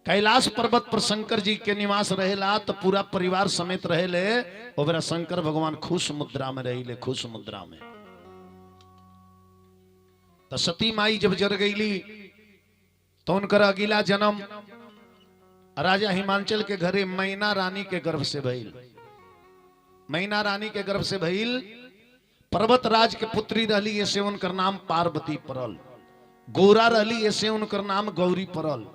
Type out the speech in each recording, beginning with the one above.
कैलाश पर्वत पर शंकर जी के निवास रहेला तो पूरा परिवार समेत रहेले। ओबरा शंकर भगवान खुश मुद्रा में रहिले, खुश मुद्रा में। तो सती माई जब जर गईली तो उनकर अगला जन्म राजा हिमांचल के घरे मैना रानी के गर्भ से भइल। मैना रानी के गर्भ से भइल। पर्वत राज के पुत्री रहली, ऐसे उनकर नाम पार्वती पड़ल। गोरा रहली, ऐसे उनकर नाम गौरी पड़ल।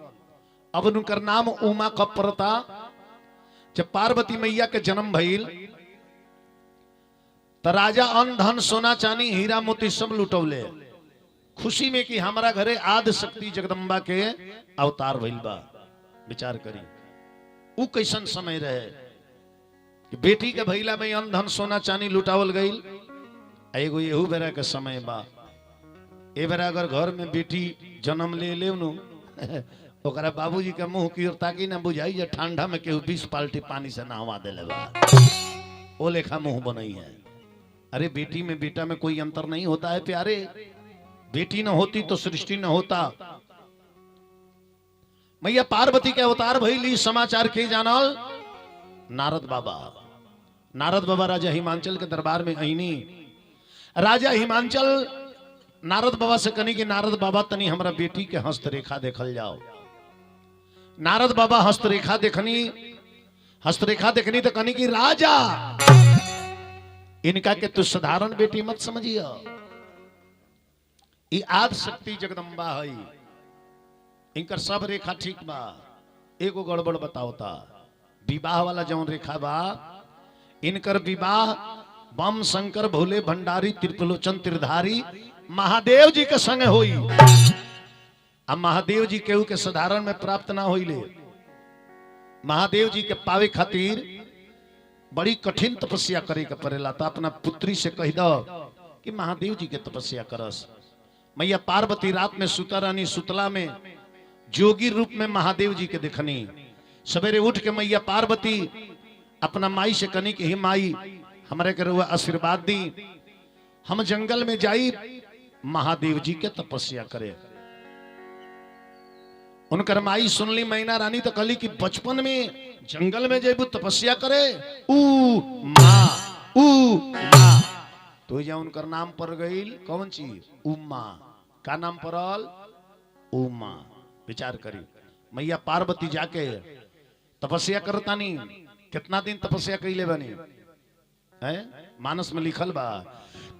अब उनकर नाम उमा कब पड़ता? जब पार्वती मैया के जन्म भइल तो राजा अन्न धन सोना चांदी हीरा मोती सब लुटौले, खुशी में कि हमारा घरे आदि शक्ति जगदम्बा के अवतार भइल बा। विचार करी उ कैसन समय रहे कि बेटी के भइला में अन्न धन सोना चांदी लुटावल गईल। एगो एहू बेरा के समय बा। ए बेरा अगर घर में बेटी जन्म ले ले नु ओकरा बाबूजी के मुंह की ओर ताकि ना बुझाई जे ठंडा में केहू 20 बाल्टी पानी से नहवा देले बा, ओ लेखा मुंह बनई है। अरे बेटी में बेटा में कोई अंतर नहीं होता है प्यारे। बेटी न होती तो सृष्टि न होता। मैया पार्वती के अवतार भइली समाचार के जानल नारद बाबा। नारद बाबा राजा हिमांचल के दरबार में आईनी। राजा हिमांचल नारद बाबा से कनी कि नारद बाबा तनी हमरा बेटी के हस्तरेखा देखल जाओ। नारद बाबा हस्तरेखा देखनी तो कनी कि राजा इनका के तू साधारण बेटी मत समझियो, ये आदि शक्ति जगदम्बा है। इनकर सब रेखा ठीक बा, एगो गड़बड़ बताओता। विवाह वाला जौन रेखा बा, इनकर विवाह बम शंकर भोले भंडारी त्रिपुलोचन त्रिधारी महादेव जी के संग होई। अब महादेव जी केहू के साधारण में प्राप्त ना होइले। महादेव जी के पावे खातिर बड़ी कठिन तपस्या करे के पड़ेला। तो अपना पुत्री से कह दो कि महादेव जी के तपस्या करस। मैया पार्वती रात में सुता रहनी, सुतला में जोगी रूप में महादेव जी के देखनी। सवेरे उठ के मैया पार्वती अपना माई से कनी कि हे माई हमारे के रुआ आशीर्वाद दी, हम जंगल में जाई महादेव जी के तपस्या करे। उनकर माई सुनली मैना रानी तो कहली कि बचपन में जंगल में जेबू तपस्या करे ऊ माँ। तो जा उनकर नाम पर गई कौन चीज? उमा। का नाम पड़ल? उमा। विचार करी मैया पार्वती जाके तपस्या करतानी। कितना दिन तपस्या कैले बनी है? मानस में लिखल बा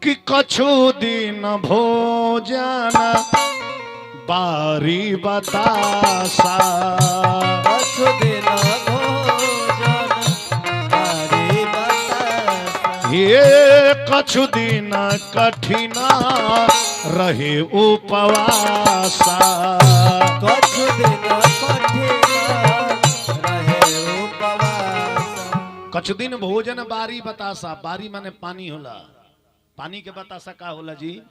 कि कछु दिन भोजन बारी बतासा, कछु दिन भोजन बारी बतासा, ये कछु दिन कठिना रहे उपवासा। कछु दिन कठिना रहे उपवासा। कछु दिन भोजन बारी बतासा। बारी माने पानी होला। पानी के बतासा का होला जी?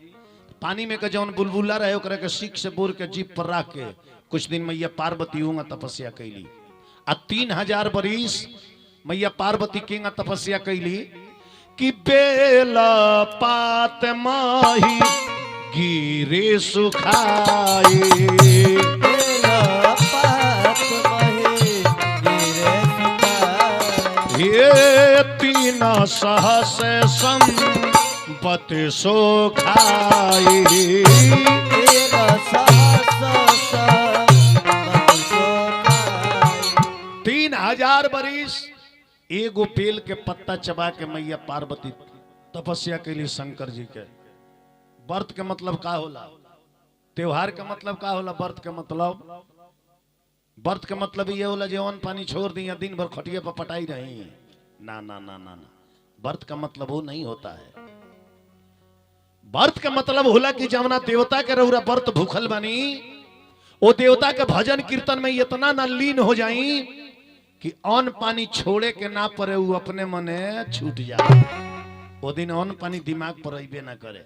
पानी में के जौन बुलबुला रहे ओकरा के सीख से बोर के जीप पर रख के कुछ दिन मैया पार्वती होंगे तपस्या कैली। आ 3000 बरिस मैया पार्वती के तपस्या कैली कि बेल पात माही गिरे सुखाए, बेला पात माही गिरे सुखाए, ये 3 सहस संपत सो खाए। 3000 बरिस एगो बेल के पत्ता चबा के मैया पार्वती तपस्या के लिए शंकर जी के। व्रत के मतलब का होला? त्योहार के मतलब का होला? व्रत के मतलब ये होला जो अन्न पानी छोड़ दी या दिन भर खटिया पर पटाई रही। ना ना ना ना ना, व्रत का मतलब वो नहीं होता है। व्रत का मतलब होला कि जमुना देवता के रउरा व्रत भूखल बनी, वो देवता के भजन कीर्तन में इतना ना लीन हो जाई कि अन्न पानी छोड़े के ना पड़े, वो अपने मने छूट जाए। वो दिन अन्न पानी दिमाग पर अबे ना करे।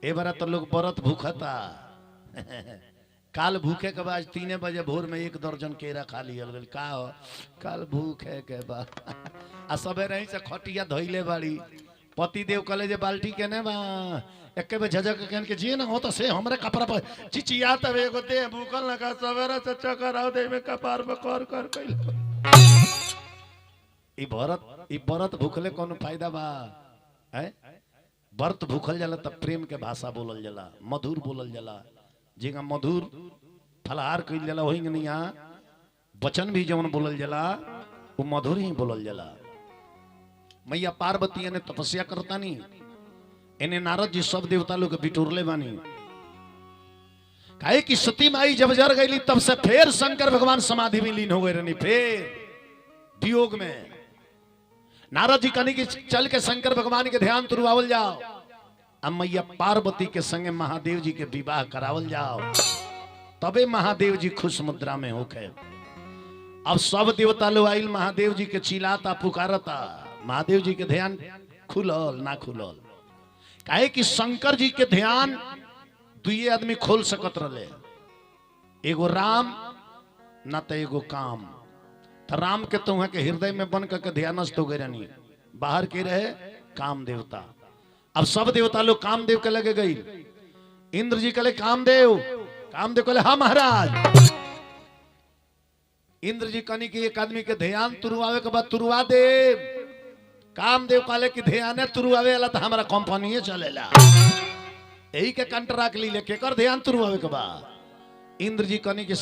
ए बार तो लोग व्रत भूखता काल भूखे के बाद 3 बजे भोर में 1 दर्जन केरा खा लिया। का हो काल भूखे के बाद आ सबे रही से खटिया धोइले बाड़ी। पति देव कहले जे बाल्टी के ने बा एक के झझक कहन के जी ना हो तो से हमरे कपड़ा पर चिचिया तब एगो दे भूखल ना का सवेरा से चक्कर आउ दे में कपार में कर कइल ई व्रत भूखले कोनो फायदा बा है व्रत भूखल जाला तब प्रेम के भाषा बोलल जाला मधुर बोलल जाला जिंगा मधुर फलहार कइल जाला होई नहीं यहाँ वचन भी जवन बोलल जाला वो मधुर ही बोलल जाला मैया पार्वती ने तपस्या करता नहीं इन्हें नारद जी सब देवता लोग बिटोरले बानी काहे कि सती माई जब जर गई तब से फिर शंकर भगवान समाधि में लीन हो गए रहनी फिर वियोग में नारद जी कहने की चल के शंकर भगवान के ध्यान तुरवावल जाओ अब मैया पार्वती के संगे महादेव जी के विवाह करावल जाओ तबे महादेव जी खुश मुद्रा में होके अब सब देवता लोग आइल महादेव जी के चिल्लाता पुकारता महादेव जी के ध्यान खुलल ना खुलल काहे कि शंकर जी के ध्यान दुए आदमी खोल सकत रहे एगो राम ना तो एगो काम तो राम के तो वहां के हृदय में बन करके ध्यानस्थ हो गए रहनी बाहर के रहे काम देवता अब सब देवता लोग कामदेव के लगे गई इंद्र जी कहले कामदेव कहले हाँ महाराज इंद्र जी कहनी कि एक आदमी के ध्यान तुरवावे के बाद तुरवा दे कामदेव कहले कि ध्यान तुरवावे वाला तो हमारा कंपनी चलेला यही के कंट्रैक्ट ली लेके कर ध्यान तुरवावे के बाद इंद्र जी कहनी कि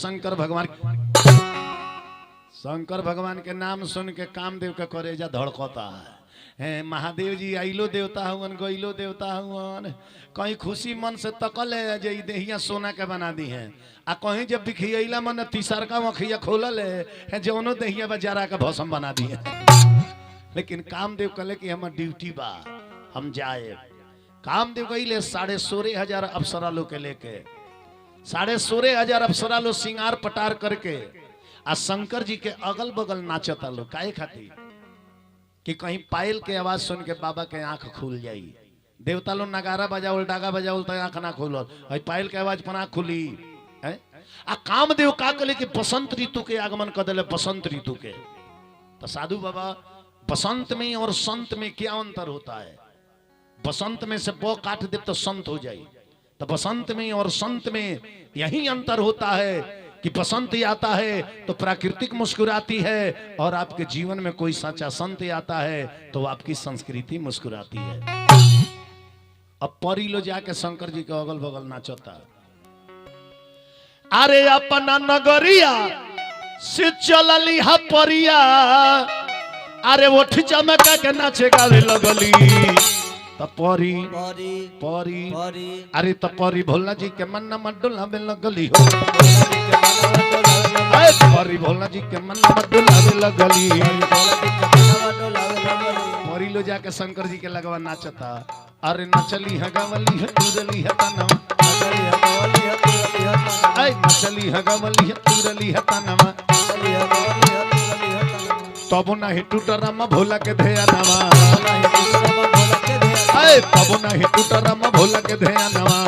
शंकर भगवान के नाम सुन के कामदेव का करेजा धड़कता है महादेव जी आइलो देवता हुआ गइलो देवता हुआ कहीं खुशी मन से तकल है जे देहिया सोना के बना दी है आ कहीं जब बिखियला मन तीसर का मखिया खोलल है जौनो देहिया बजारा का भौसम बना दी है लेकिन कामदेव कहले कि हमार ड्यूटी बा हम जाए कामदेव गइले 16,500 अप्सरा लोग के लेके 16,500 अप्सरा लोग सिंगार पटार करके आ शंकर जी के अगल बगल नाचता लोग काहे खातिर कि कहीं पायल के आवाज सुन के बाबा के आंख खुल जाई देवता लोग नगारा बजावल डागा बजावल तो आंख ना खुलल पायल के आवाज पर आंख खुली है आ कामदेव का कहले कि बसंत ऋतु के आगमन कर दिले बसंत ऋतु के तो साधु बाबा बसंत में और संत में क्या अंतर होता है बसंत में से बो काट दे तो संत हो जाए तो बसंत में और संत में यही अंतर होता है कि बसंत आता है तो प्राकृतिक मुस्कुराती है और आपके जीवन में कोई सच्चा संत आता है तो आपकी संस्कृति मुस्कुराती है अब परी लो जाके शंकर जी के अगल बगल नाचता अरे अपना नगरिया से चलली हा परिया अरे वो चमका के नाचे गावे लगली तो परी अरे तो परी भोला जी के मन मडोला में लगली हो परी भोला जी के मन मडोला में लगली परी लो जाके शंकर जी के लगवा नाचता अरे नचली है गवली है तुरली है तनवा नचली है गवली है तुरली है तनवा तब नहीं टूटरम भोला के ध्यानवा तब नहीं टूटरम भोला के ध्यानवा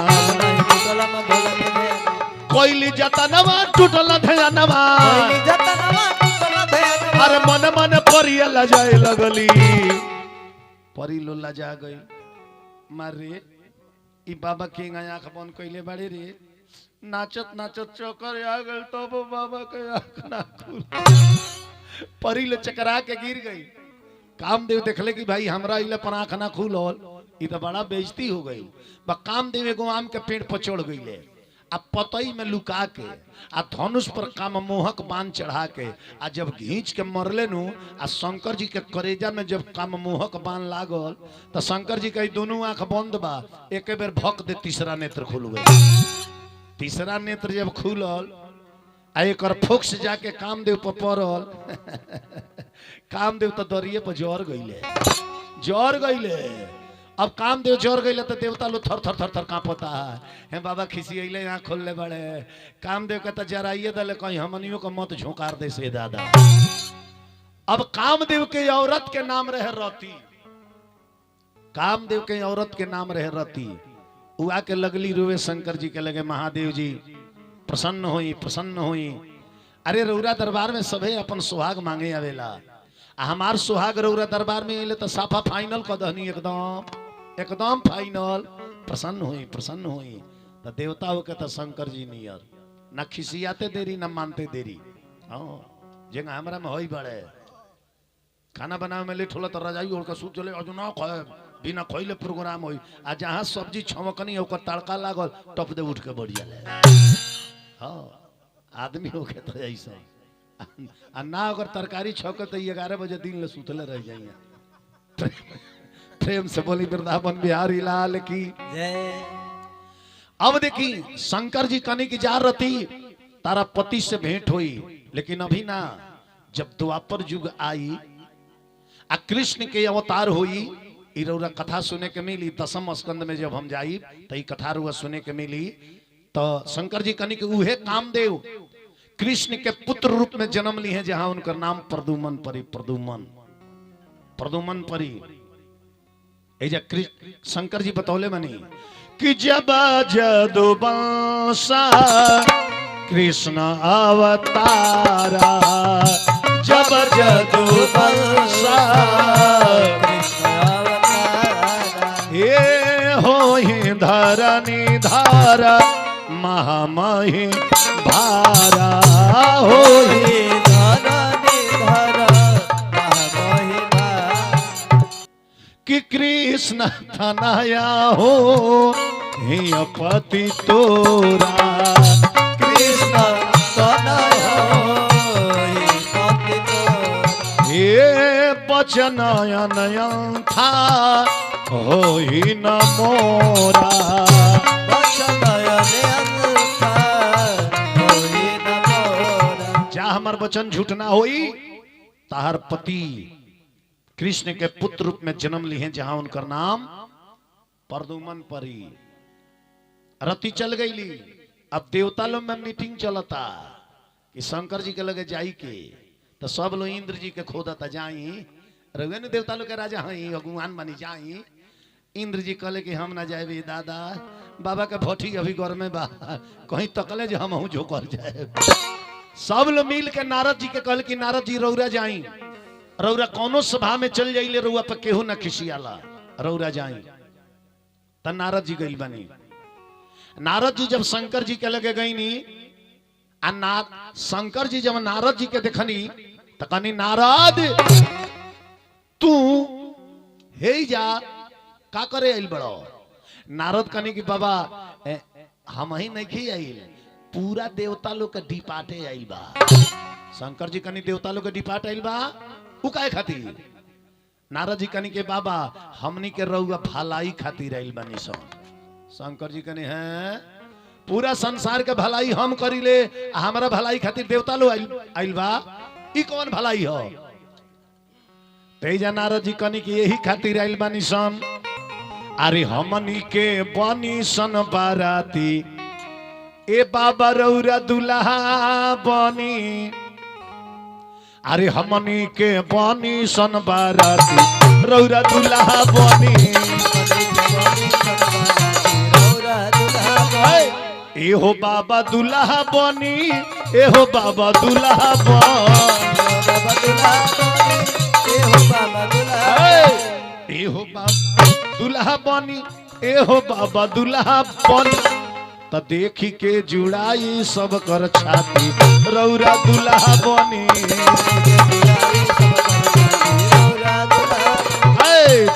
कोइली जतनवा टूटल ध्यानवा अरे मन मन परिया लजाए लगली परी लो लजा गई मारे ई बाबा के आंख बंद कइले बाड़े रे नाचत नाचत चक्कर आ गल तब बाबा के आंख ना खुल परी ले चकरा के गिर गई कामदेव देखले कि भाई हमरा इले पर आंख ना खुलल ई तो बड़ा बेइज्जती हो गई बा कामदेव एगो आम के पेड़ पर चढ़ गईले आ पतई में लुका के आ धनुष पर काम मोहक बांध चढ़ा के आ जब घींच के मरले नु आ शंकर जी के करेजा में जब काम मोहक बांध लागल तो शंकर जी के दोनों आंख बंद बा एक बेर भक दे तीसरा नेत्र खुल गई तीसरा नेत्र जब खुलल आ एक फोक्स जाके कामदेव पर पड़ल कामदेव तो दरिये पर जर गईले अब कामदेव जर गईले तो देवता लोग थर थर थर थर कांपता है बाबा खिसी अइले यहाँ खोलले बड़े कामदेव के तो जराइए दले कहीं हमनियों को मत झोंकार दे से दादा अब कामदेव के औरत के नाम रहे रति कामदेव के औरत के नाम रहे रति उ आके लगली रोवे शंकर जी के लगे महादेव जी प्रसन्न होई अरे रौरा दरबार में सभे अपन सुहाग मांगे आवेला हमार सुहाग रौरा दरबार में अले तो साफा फाइनल कर दहनी एकदम फाइनल प्रसन्न हुई तो देवता हो के तो शंकर जी नियर ना खिसियाते देरी ना मानते देरी। हाँ जेंगा हमरा में होई बड़े खाना बनावे में लेट होला तो रजाई ओढ़ के सूत चले अजू ना खाए बिना खइले प्रोग्राम होई आ जहां सब्जी छमकनी ओकर तड़का लागल टप दे उठ के बढ़िया ले। हाँ आदमी हो के तो ऐसा आ ना अगर तरकारी छौके तो 11 बजे दिन ले सुतले रह जाइए। प्रेम से बोली वृंदावन बिहारी लाल की जय। अब देखी शंकर जी कनी की जा रती तारा पति से भेंट हुई लेकिन अभी ना जब द्वापर युग आई आ कृष्ण के अवतार हुई इरौरा कथा सुने के मिली 10वें स्कंद में जब हम जाई तो कथा रुआ सुने के मिली तो शंकर जी कनी के उहे कामदेव कृष्ण के पुत्र रूप में जन्म ली है जहां उनका नाम प्रदुमन परी प्रदुमन परी। शंकर जी बतौले बनी कि जब जदुवंशा कृष्ण अवतारा जब जदुवंशा ये हो ही धरनी धारा महामही भारा हो ही धरनी धारा महामही भारा कि कृष्ण तनया हो ही पति तोरा कृष्ण तनया होई पति तोरा ये बचनयन था हो ही न मोरा जा हमार वचन झूठ ना होई ताहर पति कृष्ण के पुत्र रूप में जन्म ली हैं जहां उनका नाम प्रदुमन परी। रति चल गई ली अब देवता लोग में मीटिंग चलता कि शंकर जी के लगे जाई के तो सब लोग इंद्र जी के खोदता जाई रघुवन देवता लोग के राजा हई अगुवान बनी जाई। इंद्र जी कहले कि हम ना जाए दादा बाबा के भट्टी अभी घर में बा कहीं तकले जो हम जो कर जाए। सब लोग मिल के नारद जी के कहले कि नारद जी रौरा जाई रौरा कौनो सभा में चल जाइले रउआ पर केहू ना खिसियाला रौरा जाई त नारद जी गई बनी। नारद जी जब शंकर जी के लगे गई नी शंकर जी जब नारद जी के देखनी तो कहनी नारद तू हे जा का करे आइल बड़ो। नारद कहनी कि बाबा हम ही नहीं आइल पूरा देवता लोग के डिपाटे आइल बा। शंकर जी कहनी देवता लोग के डिपाट आइल बा उ काहे खातिर। नारद जी कहनी के बाबा हमनी के रउआ भलाई खातिर आइल बानी सन। शंकर जी कहनी है पूरा संसार के भलाई हम करीले हमारा भलाई खातिर देवता लोग आइल बा ई कौन भलाई हो। तेजा नारद जी कहनी कि यही खातिर आइल बानी सन अरे हमनी के बनी सन बाराती ए बाबा रौरा दुल्हा बनी अरे हमनी के बनी सन बाराती रौरा दुल्हा बनी एहो बाबा दुल्हा बनी एहो बाबा दुल्हा बनी एहो बाबा दुल्हा बनी एहो बाबा दुल्हा बनी त देखी के जुड़ाई सब कर छाती रौरा दुल्हा बनी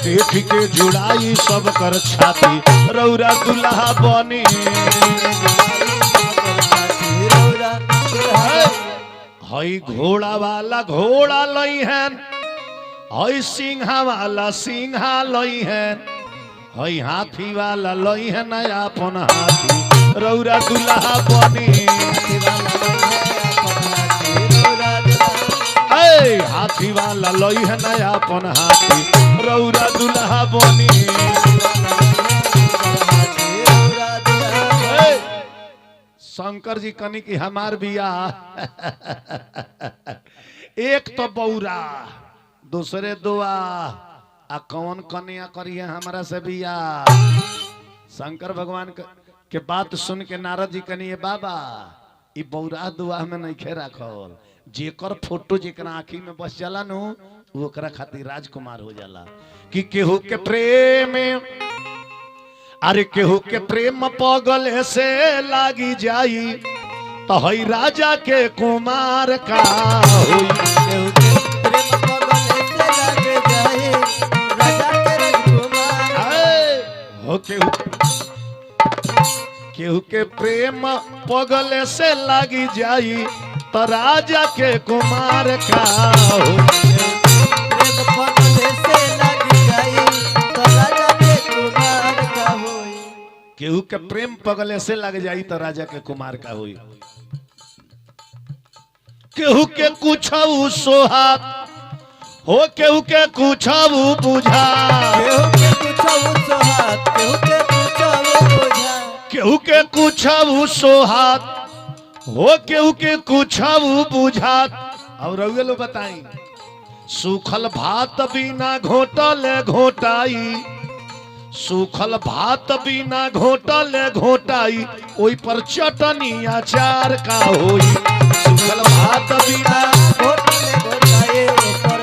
देखी के जुड़ाई सब कर छाती रौरा दुल्हा बनी। हई घोड़ा वाला घोड़ा लई है हई सिंहा वाला सिंहा लई है हई हाथी वाला लई है नया अपन हाथी रौरा दुल्हा बनी हाथी वाला लई है नया अपन हाथी रौरा दुल्हा बनी। शंकर जी कनी की हमार बियाह एक तो बौरा दूसरे दुआ आ कौन कन्या करिए हमारा से बियाह। शंकर भगवान के बात सुन के नारद जी कनिए बाबा ई बौरा दुआ में नहीं खे रखल जेकर फोटो जेकरा आँखी में बस जाला नु ओकरा खातिर राजकुमार हो जाला कि केहू के प्रेम अरे केहू के प्रेम पगल से लागी जाई तो हई राजा के कुमार का हुई। केहू के प्रेम पगल से लागे जाए राजा के कुमार हो केहू के प्रेम पगल से लागी जाई तो राजा के कुमार का हुई। प्रेम पगल से लागे जाए तो राजा के कुमार का होई। केहू के प्रेम पगल से लग जाई तो राजा के कुमार का हुई। केहू के कुछ सोहात हो केहू के कुछ बुझा केहू के कुछ सोहात केहू के कुछ बुझा केहू के कुछ सोहात हो केहू के कुछ बुझात। और रउए लो बताई सूखल भात बिना घोटल घोटाई सूखल भात बिना घोटल घोटाई ओई पर चटनी अचार का होई। सूखल भात बिना घोटले घोटाए ऊपर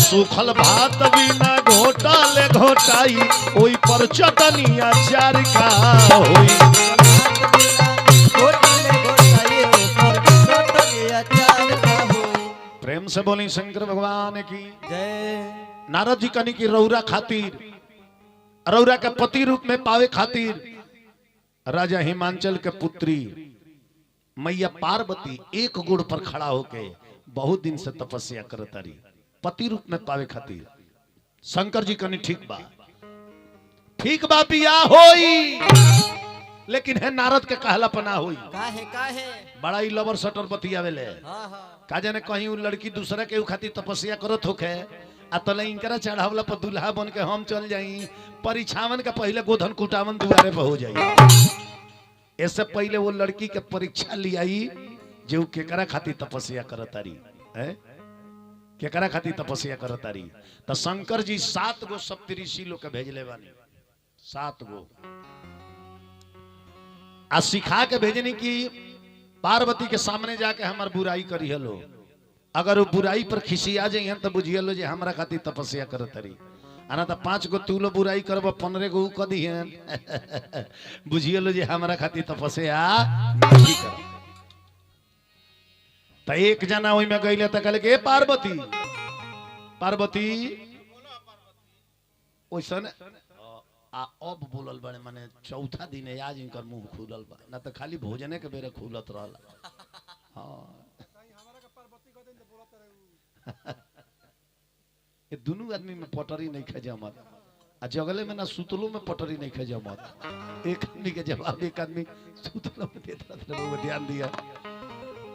सूखल भात बिना घोटल घोटाई ओई पर चटनी अचार का होई। घोटले घोटाए ऊपर चटनी अचार का होई। प्रेम से बोली शंकर भगवान की जय। नारद जी कहनी की रौरा खातिर रौरा के पति रूप में पावे खातिर राजा हिमांचल के पुत्री मैया पार्वती एक गुड़ पर खड़ा होके बहुत दिन से तपस्या करत रही पति रूप में पावे खातिर। शंकर जी कहनी ठीक बा बियाह होई लेकिन है नारद के कहला पना होई। काहे बड़ा ही लवर सटर बतियावेले हां का जाने कहीं वो लड़की दूसरा के खातिर तपस्या करत होके आ तले इनकरा चढ़ावला पर दुल्हा बन के हम चल जाई परीक्षावन का पहले गोधन कुटावन दुआरे पर हो जाई। इससे पहले वो लड़की के परीक्षा लियाई जो केकरा खातिर तपस्या करतारी है केकरा खातिर तपस्या करतारी। तो शंकर जी 7 गो सप्तऋषि लोग के भेजले बानी 7 गो आ सिखा के भेजनी की पार्वती के सामने जाके हमार बुराई करी हलो। अगर वो बुराई पर खिसिया जाइए तो बुझिए लो जे हमरा खातिर तपस्या करत रही आना तो 5 गो तू लो बुराई करब 15 गो क दिहन बुझिए लो जे हमरा खातिर तपस्या नहीं कर। तो एक जना ओई में गइले त कहले के पार्वती पार्वती ओइसन आ अब बोलल बड़े माने चौथा दिन है आज इनकर मुंह खुलल बा ना तो खाली भोजने के बेरे खुलत रहल। हां ये दोनों आदमी में पटरी नहीं खजा मत आ जगले में ना सुतलो में पटरी नहीं खजा मत। एक आदमी के जवाब एक आदमी सुतलो में देता था वो ध्यान दिया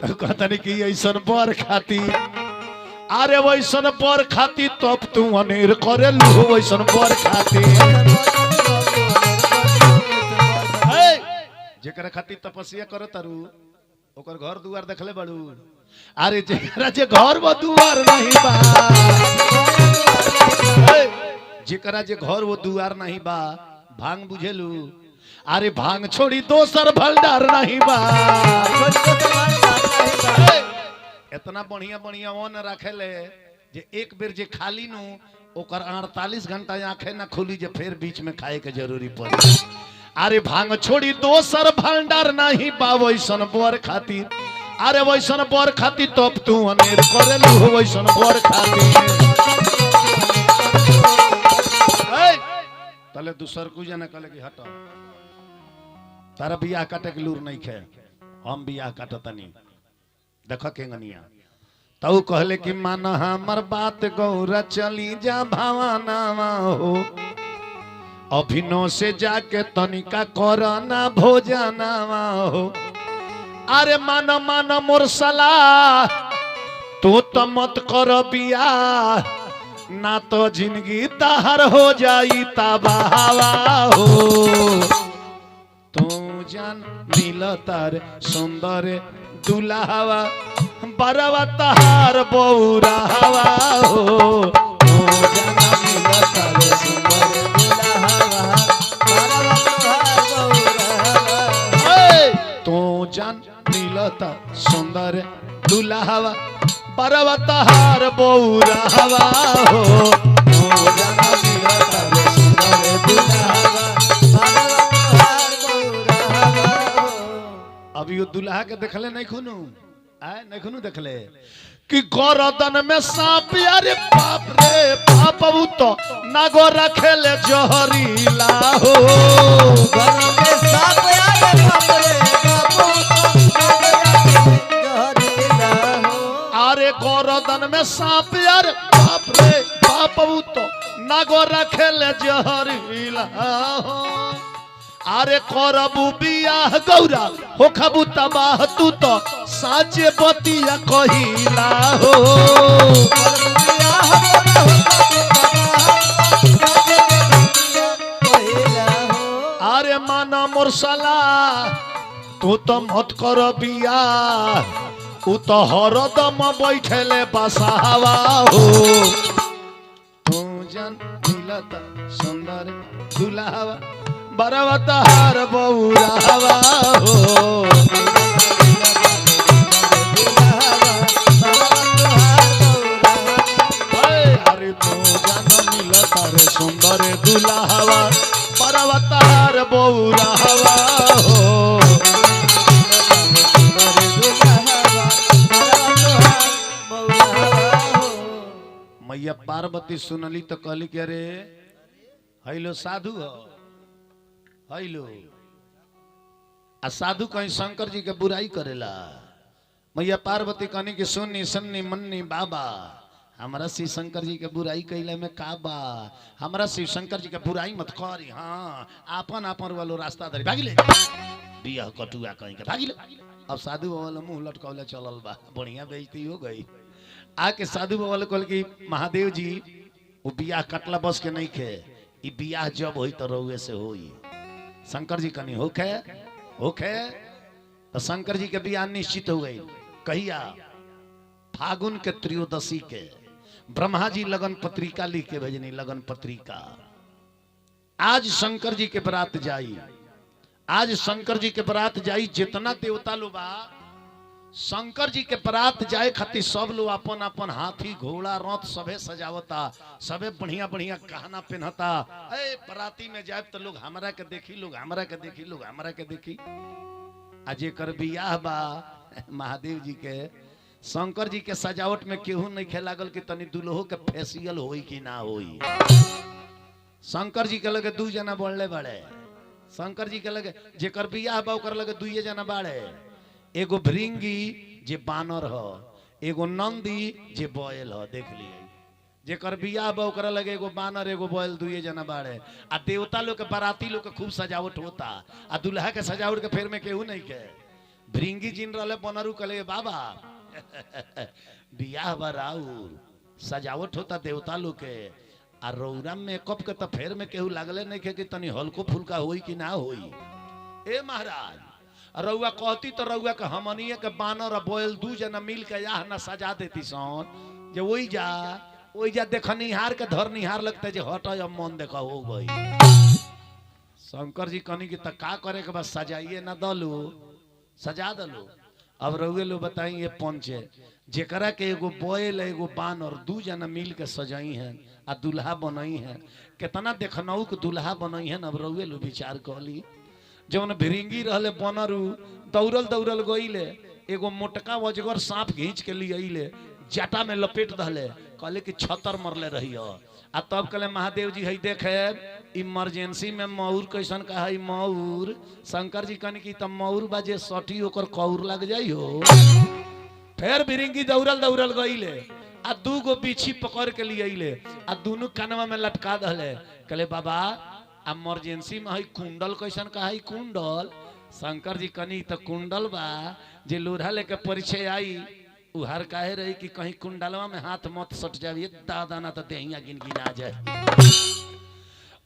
तो कहता नहीं कि ऐसन बर खाती अरे वैसन बर खाती तब तू अनेर करे लू वैसन बर खाती जेकरा खातिर तपस्या करत तारू ओकर घर दुआर देखले बड़ू। अरे जेकरा जे घर वो दुआर नहीं बा जेकरा जे घर वो दुआर नहीं बा भांग बुझेलू अरे भांग छोड़ी दोसर भंडार नहीं बा। इतना बढ़िया बढ़िया वन रखेले जे एक बेर जे खाली नु ओकर 48 घंटा आंखें ना खुली जे फिर बीच में खाए के जरूरी पड़े। अरे भांग छोड़ी दोसर भंडार नहीं बा वैसन बर खातिर अरे वैसन बर खातिर तब तू अनेर करेलू वैसन बर खातिर। तले दूसर को जाने कहले कि हट तारा बियाह काटे के लूर नहीं खे हम बियाह काटतनी देख के गनिया तऊ कहले कि मान हमर बात गौरा चली जा भावनावा हो अभिनो से जाके तनिका करना भोजनावा हो। अरे मान मान मोर सलाह तू तो मत कर बियाह ना तो जिंदगी तहर हो जाई तबाहवा हो। तू जान मिल तार सुंदर दुल्हावा बरवा तहार बौरावा हो। तू जान मिल तार सुंदर दुल्हावा बरवा तहार बौरावा तू जान मिल तार सुंदर दुल्हावा बरवा तहार बौरावा हो। तू जान मिल तार सुंदर दुल्हावा बरवा तोहार बौरावा हो। अब यो दुल्हा के देखले नहीं खुनू आए नहीं खुनू देखले कि गोरदन में सांप अरे बाप रे बाप तो नागो रखेले जहरीला हो गरम में साप आए बाप रे बापू जहरीला हो। अरे गोरदन में सांप अरे बाप रे बाप तो नागो रखेले जहरीला हो अरे करबू बियाह गौरा हो खबू तबाह तू तो साचे बतिया कहिला हो अरे माना मोरसला तू तो मत कर बियाह उ तो हरदम बैठेले बसावा हो तू जन मिलता सुंदर दुल्हावा बरवा तोहार बौरावा हो अरे तू जन मिलता रे सुंदर दुल्हावा बरवा तोहार बौरावा हो मैया पार्वती सुनली तो कहली कि अरे हैलो साधु हो हैलो आ साधु कहीं शंकर जी के बुराई करेला मैया पार्वती कहनी कि सुन्नी सन्नी मन्नी बाबा हमारा शिव शंकर जी के बुराई कैले में का बा हमारा शिव शंकर जी के बुराई मत करी हाँ आपन आपन वालो रास्ता धरी भागी ले बियाह कटुआ कहीं के भागी ले अब साधु बाबा मुंह लटकौले चलल बा बढ़िया बेइज्जती हो गई आके साधु बाबा कहल कि महादेव जी वो बियाह कटला बस के नहीं खे ई बियाह जब होई तो रउए से होई शंकर जी कनी होखे तो शंकर जी के बियाह निश्चित हो गई कहिया फागुन के त्रयोदशी के ब्रह्मा जी लगन पत्रिका लिख के भेजनी लगन पत्रिका आज शंकर जी के बरात जाई आज शंकर जी के बरात जाई जितना देवता लोग बा शंकर जी के बरात जाए खातिर सब लोग अपन अपन हाथी घोड़ा रथ सबे सजावता सबे बढ़िया बढ़िया गहना पहनता ए बराती में जाए तो लोग हमरा के देखी लोग हमरा के देखी लोग हमरा के देखी आज एकर बियाह बा महादेव जी के शंकर जी के सजावट में केहू नहीं खे लागल कि तनी दुल्हो के फेसियल होई कि ना होई शंकर जी के लगे दू जना बढ़ले बड़े शंकर जी के लगे जेकर बियाह बा ओकर लगे दुइये जना बाड़े एगो भृंगी जे बानर हो एगो नंदी जे बैल हो देख लिए जेकर बियाह बा ओकरा लगे एगो बानर एगो बैल दुइये जना बाड़े आ देवता लोग के बाराती लोग के खूब सजावट होता आ दुल्हा के सजावट के फेर में केहू नहीं के भृंगी जिन रहले बनरू कहले बाबा बियाह बा राउर सजावट होता देवता लोग के आ रौरा मेकअप के तो फेर में केहू लागले नहीं के कि तनी हल्को फुल्का होई कि ना होई ए महाराज रउआ कहती तो रउआ के हमनिए के बानर और बोयल दू जना मिल के याह न सजा देती सन जे ओई जा देखनिहार के धरनिहार लगते जे हट अब मन देखा हो गई शंकर जी कहनी कि का करे के बस सजाइए ना दलू सजा दलू अब रउए लो बताई ये पंचे जेकरा के एगो बोयल एगो बानर दू जना मिल के सजाई है आ दुल्हा बनई है कितना देखनऊ के दुल्हा बनई है अब रउए लो विचार कहली जौन भिरिंगी रहले बनरू दौड़ल दौड़ल गईले एगो मोटका अजगर सांप घींच के लिए जाटा में लपेट दहले कहले कि छतर मरले रही आ तब कहले महादेव जी हई देखे इमरजेंसी में मऊर कैसन कहा मऊर शंकर जी कहने की तब मऊर बाजे सटी ओकर कौर लग जाई हो फिर भिरिंगी दौड़ल दौड़ल गईले आ दू गो बिछी पकड़ के लिए आ दोनों कानवा में लटका दहले कहले बाबा इमरजेंसी में हई कुंडल कैसन कहा कुंडल शंकर जी कनी तो कुंडल बा जे लोढ़ा लेके परिचय आई उहर काहे रही कि कहीं कुंडलवा में हाथ मत सट जाइए दादा ना तो देहिया गिन गिना जाए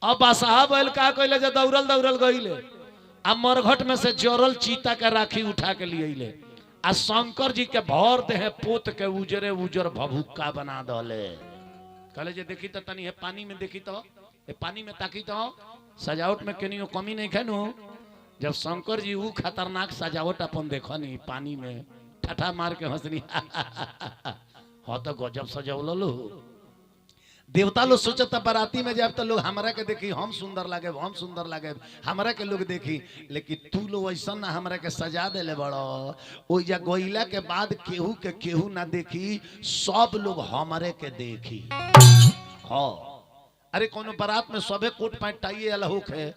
अब साहब बैल का कहले जे दौड़ल दौड़ल गईले आ मरघट में से जरल चीता के राखी उठा के लिए आ शंकर जी के भर दे पोत के उजरे उजर भभुक्का बना दले कहले जे देखी तो तनी है पानी में देखी तो पानी में ताकी तो सजावट में कनियो कमी नहीं खेनु जब शंकर जी वो खतरनाक सजावट अपन देखनी पानी में ठठा मार के हंसनी हाँ तो गजब सजौल देवता लोग सोचता बाराती में जाए तो लोग हमरा के देखी हम सुंदर लागे, हम सुंदर लागे, हमरा के लोग देखी, लेकिन तू लोग ऐसा ना हमरा के सजा देले बड़ो। ओ जा गोइला के बाद केहू के केहू ना देखी, सब लोग हमरे के देखी। हाँ अरे कोनो बारात में सबे कोट पैंट टाइए अलहुक है,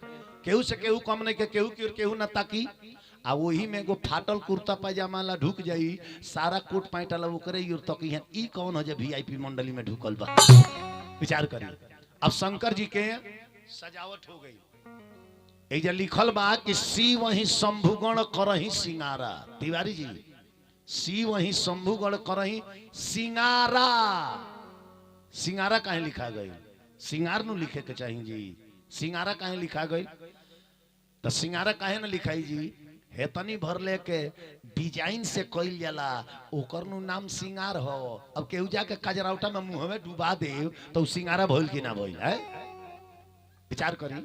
केहू से केहू कम नहीं के, केहू की केहू ना ताकी। आ वही में एगो फाटल कुर्ता पैजामा ला ढुक जाई, सारा कोट पैंट ला ओकरे और तकी है। ई कौन हो जे वीआईपी मंडली में ढुकल बा? विचार करिए। अब शंकर जी के सजावट हो गई। एजा लिखल बा कि सी वही शंभुगण करही सिंगारा। तिवारी जी, सी वही शंभुगण करही सिंगारा। सिंगारा काहे लिखा गई? सिंगार नु लिखे के चाहिए जी, सिंगारा काहे लिखा गई? तो सिंगारा काहे न लिखाई जी? हेतनी भर लेके डिजाइन से कइल जाला, ओकर नु नाम सिंगार हो। अब केहू जाके कजराउटा में मुंह में डुबा दे तो सिंगारा भइल कि ना भइल है? विचार करी।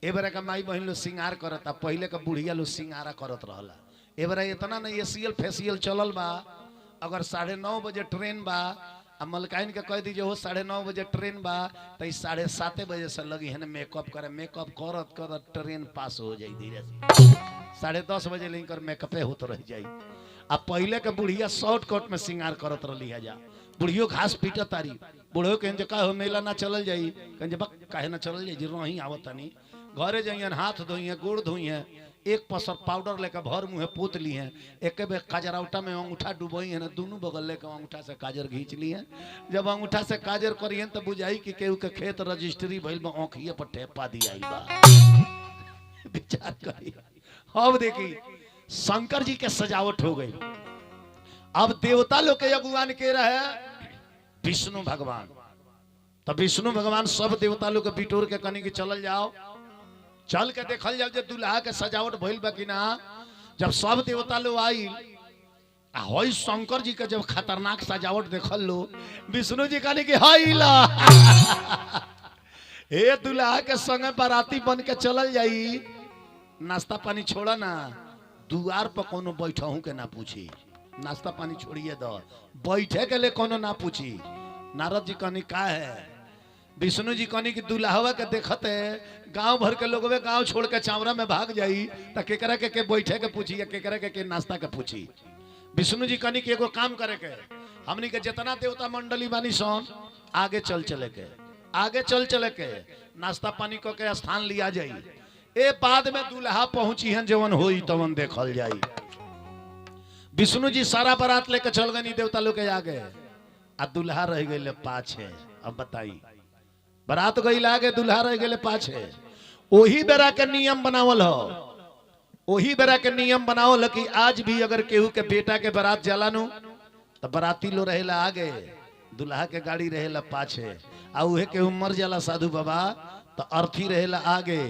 ए बेरा का माई बहन लोग सिंगार करता, पहले का बुढ़िया लोग सिंगारा करत रहला। ए बेरा इतना ना एसीएल फेसियल चलल बा। अगर 9:30 बजे ट्रेन बा, अब मलकाइन के कह दीजिए हो 9:30 बजे ट्रेन बा, तो 7:30 बजे से लगी है ना मेकअप करे। मेकअप करत करत ट्रेन पास हो जाई धीरे से, 10:30 बजे लेकर मेकअपे होत रह जाई। अब पहले के बुढ़िया शॉर्टकट में सिंगार करत रही है। जा बुढ़ियो घास पीटत तारी, बुढ़ियो कहें का हो मेला ना चलल जाई, कहें बक काहे ना चलल जाई जी, रही आवत नहीं। घरे जाइए, हाथ धोइए, गोड़ धोइए, एक पसर पाउडर लेकर भर मुँह पोत ली है, एक बेर काजरौटा में अंगूठा डुबई है ना, दोनों बगल लेकर अंगूठा से काजर खींच ली है। जब अंगूठा से काजर करिए तो बुझाई कि केहू के खेत रजिस्ट्री भइल बा, आँखिए पर ठेपा दिया बा। विचार करिए। अब देखी शंकर जी के सजावट हो गई। अब देवता लोग के अगुवान के रहे विष्णु भगवान। तो विष्णु भगवान सब देवता लोग के बिटोर के कनी के चलल जाओ, चल के देखल जाओ जे दुल्हा के सजावट भइल बा कि ना। जब सब देवता लोग आई, हई शंकर जी के जब खतरनाक सजावट देखल लो, विष्णु जी कहने की हई ला ए दुल्हा के संगे बाराती बन के चलल जाई, नाश्ता पानी छोड़ा ना, दुआर पर कोनो बैठहू के ना पूछी, नाश्ता पानी छोड़िए दो, बैठे के लिए कोनो ना पूछी। नारद जी कहनी का है? विष्णु जी कहनी कि दुल्हावा के देखते गांव भर के लोग गांव छोड़ के चावरा में भाग जाई, तो केकरा के बैठे के पूछी या केकरा के नाश्ता के पूछी। विष्णु जी कहनी कि एगो काम करे के, हमनी के जितना देवता मंडली बानी सन आगे चल चले के, आगे चल चले के नाश्ता पानी को के स्थान लिया जाई। ए बाद में दुल्हा पहुंची है जवन होई तवन देखल जाई। विष्णु जी सारा बारात लेके चल गई देवता लोग के आगे, आ दुल्हा रह गए पाछे। अब बताई, बारात गई आगे, दुल्हा रह गए पाछे। ओही बेरा के नियम बनावल हो, ओही बेरा के नियम बनावल कि आज भी अगर केहू के बेटा के बारात जलानु तो बाराती लो रहेला आगे, दुल्हा के गाड़ी रहेला पाछे। आ उहे केहू मर जाला साधु बाबा तो अर्थी रहेला आगे,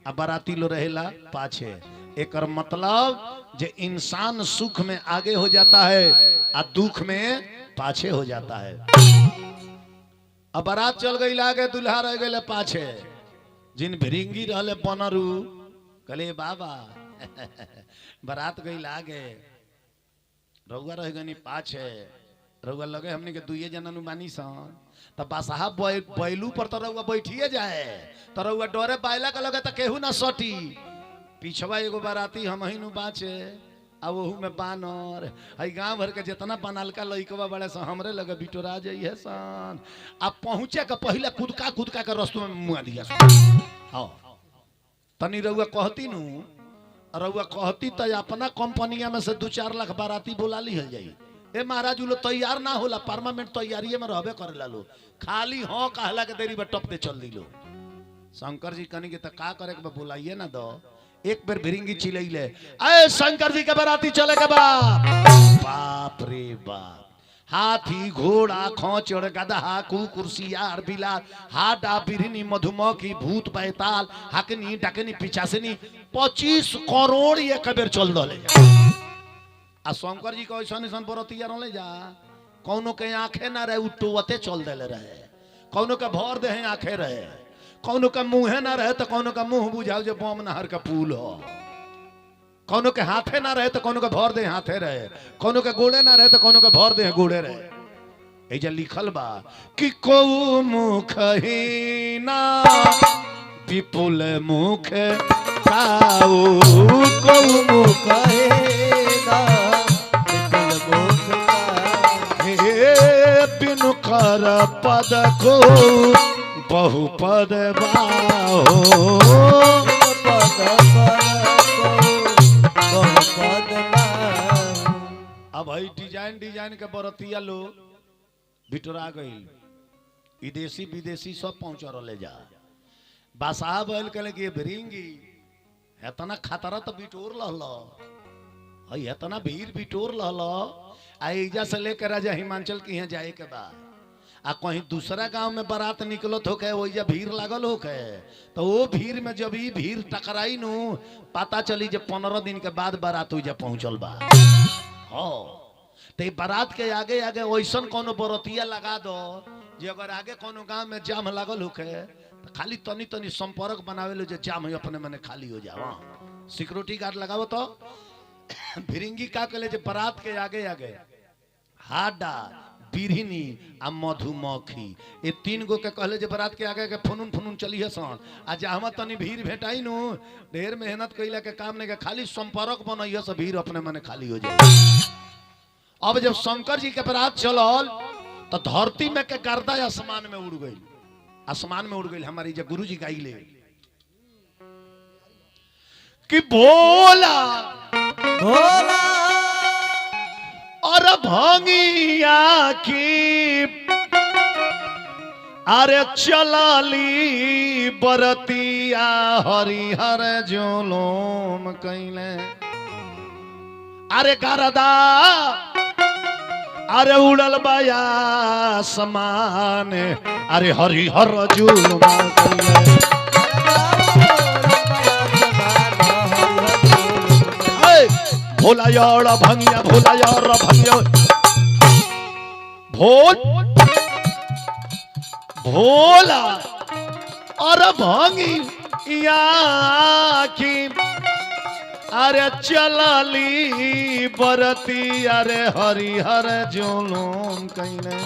आ बाराती लो रहेला पाछे। एकर मतलब जे इंसान सुख में आगे हो जाता है आ दुख में पाछे हो जाता है। अब बारात चल गई आगे, दुल्हा रह गए पाछे। जिन भिरिंगी रहले बनरू कहले बाबा बारात गई आगे, रउआ रह गई पाछे, रउआ लगे हमने के दुइये जना नु मानी सन। तब बासाहा बैलू पर तो रउआ बैठिए जाए, तो रउआ डरे बायला के लगे तो केहू ना सटी। पिछवा एगो बाराती हम ही नु बाचे, आ वहू में बानर हई गांव भर के जितना बनालका लइकवा बड़े सन हमरे लगे बिटोरा जाइए सन। अब पहुंचे के पहले कुदका कुदका के रस्तों में मुआ दिया। हाँ तनी रउआ कहती नु, रउआ कहती तो अपना कंपनिया में से 2-4 लाख बाराती बुला ली हल जाई। ए महाराज लो तैयार ना होला, परमानेंट तैयारी में रहबे करे ला लो, खाली हाँ कहला के देरी में टप दे चल दी लो। शंकर जी कनी के तो का करे के बुलाइए ना दो। एक बेर भिरिंगी चिलैले, अरे शंकर जी के बाराती चले के बाप रे बाप। हाथी घोड़ा खौचर गदहा कुकुरसियार बिलार हाडा बिरनी मधुमक्खी भूत बैताल हकनी डकनी पिचासनी 25 करोड़ एक बेर चल दले। आ शंकर जी को ऐसा निशान बरतिया रहले जा, कौनो के आंखें ना रहे उटोवते चल देले रहे, कौनो के भर दे आंखें रहे, कौनो का मुंह ना रहे तो कौनो का मुंह बुझाओ जो बम नहर का पुल हो, कौनो के हाथे ना रहे तो कौनो के भर दे हाथे रहे, कौनो के गोड़े ना रहे तो कौनो के भर दे गोड़े रहे। एजा लिखल बा कि को मुखहीना विपुल मुख खाऊ को मुख कहेगा विपुल मुख का हे बिनु कर पद को बहुपद बाहो पद बहुपद बाहो। अब भाई डिजाइन के बरतिया लो बिटोरा गई विदेशी विदेशी सब पहुंच रहे जा बासाह बैल कले कि भरिंगी एतना खतरा तो बिटोर लहलो हई एतना भीड़ बिटोर लहलो आ एजा से लेकर राजा हिमाचल के यहाँ जाए के बाद आ कहीं दूसरा गांव में बारात निकलत हो के वही भीड़ लागल हो के तो वो भीड़ में जब ये भीड़ टकराई नु पता चली जब 15 दिन के बाद बारात हो पहुंचल बा हाँ तो बारात के आगे आगे वैसन कोनो बरतिया लगा दो जे अगर आगे कोनो गांव में जाम लागल होके तो खाली तनी तनी संपर्क बनावे लो जे जाम है अपने मने खाली हो जाओ सिक्योरिटी गार्ड लगाओ तो भिरिंगी का कले जे बारात के आगे आगे हाडा बिरहिनी आ मधुमक्खी ये 3 गो के कहले जे बारात के आगे के फुनुन फुनुन चली है सन आ जहां तनी भीड़ भेटाई नु ढेर मेहनत कइला के काम नहीं के खाली संपर्क बनइयो से भीड़ अपने मने खाली हो जाए। अब जब शंकर जी के बारात चलल तो धरती में के गर्दा आसमान में उड़ गई आसमान में उड़ गई हमारी जब गुरु जी गाइले कि भोला भोला और भंगिया की अरे चलली बरतिया हरिहर जोलोम कैले अरे गरदा अरे उड़ल बाया समान अरे हरिहर जुलुम कैले भोला यार भंगिया भोला और भंगिया की अरे चलली बरती अरे हरिहर जुलुम कैले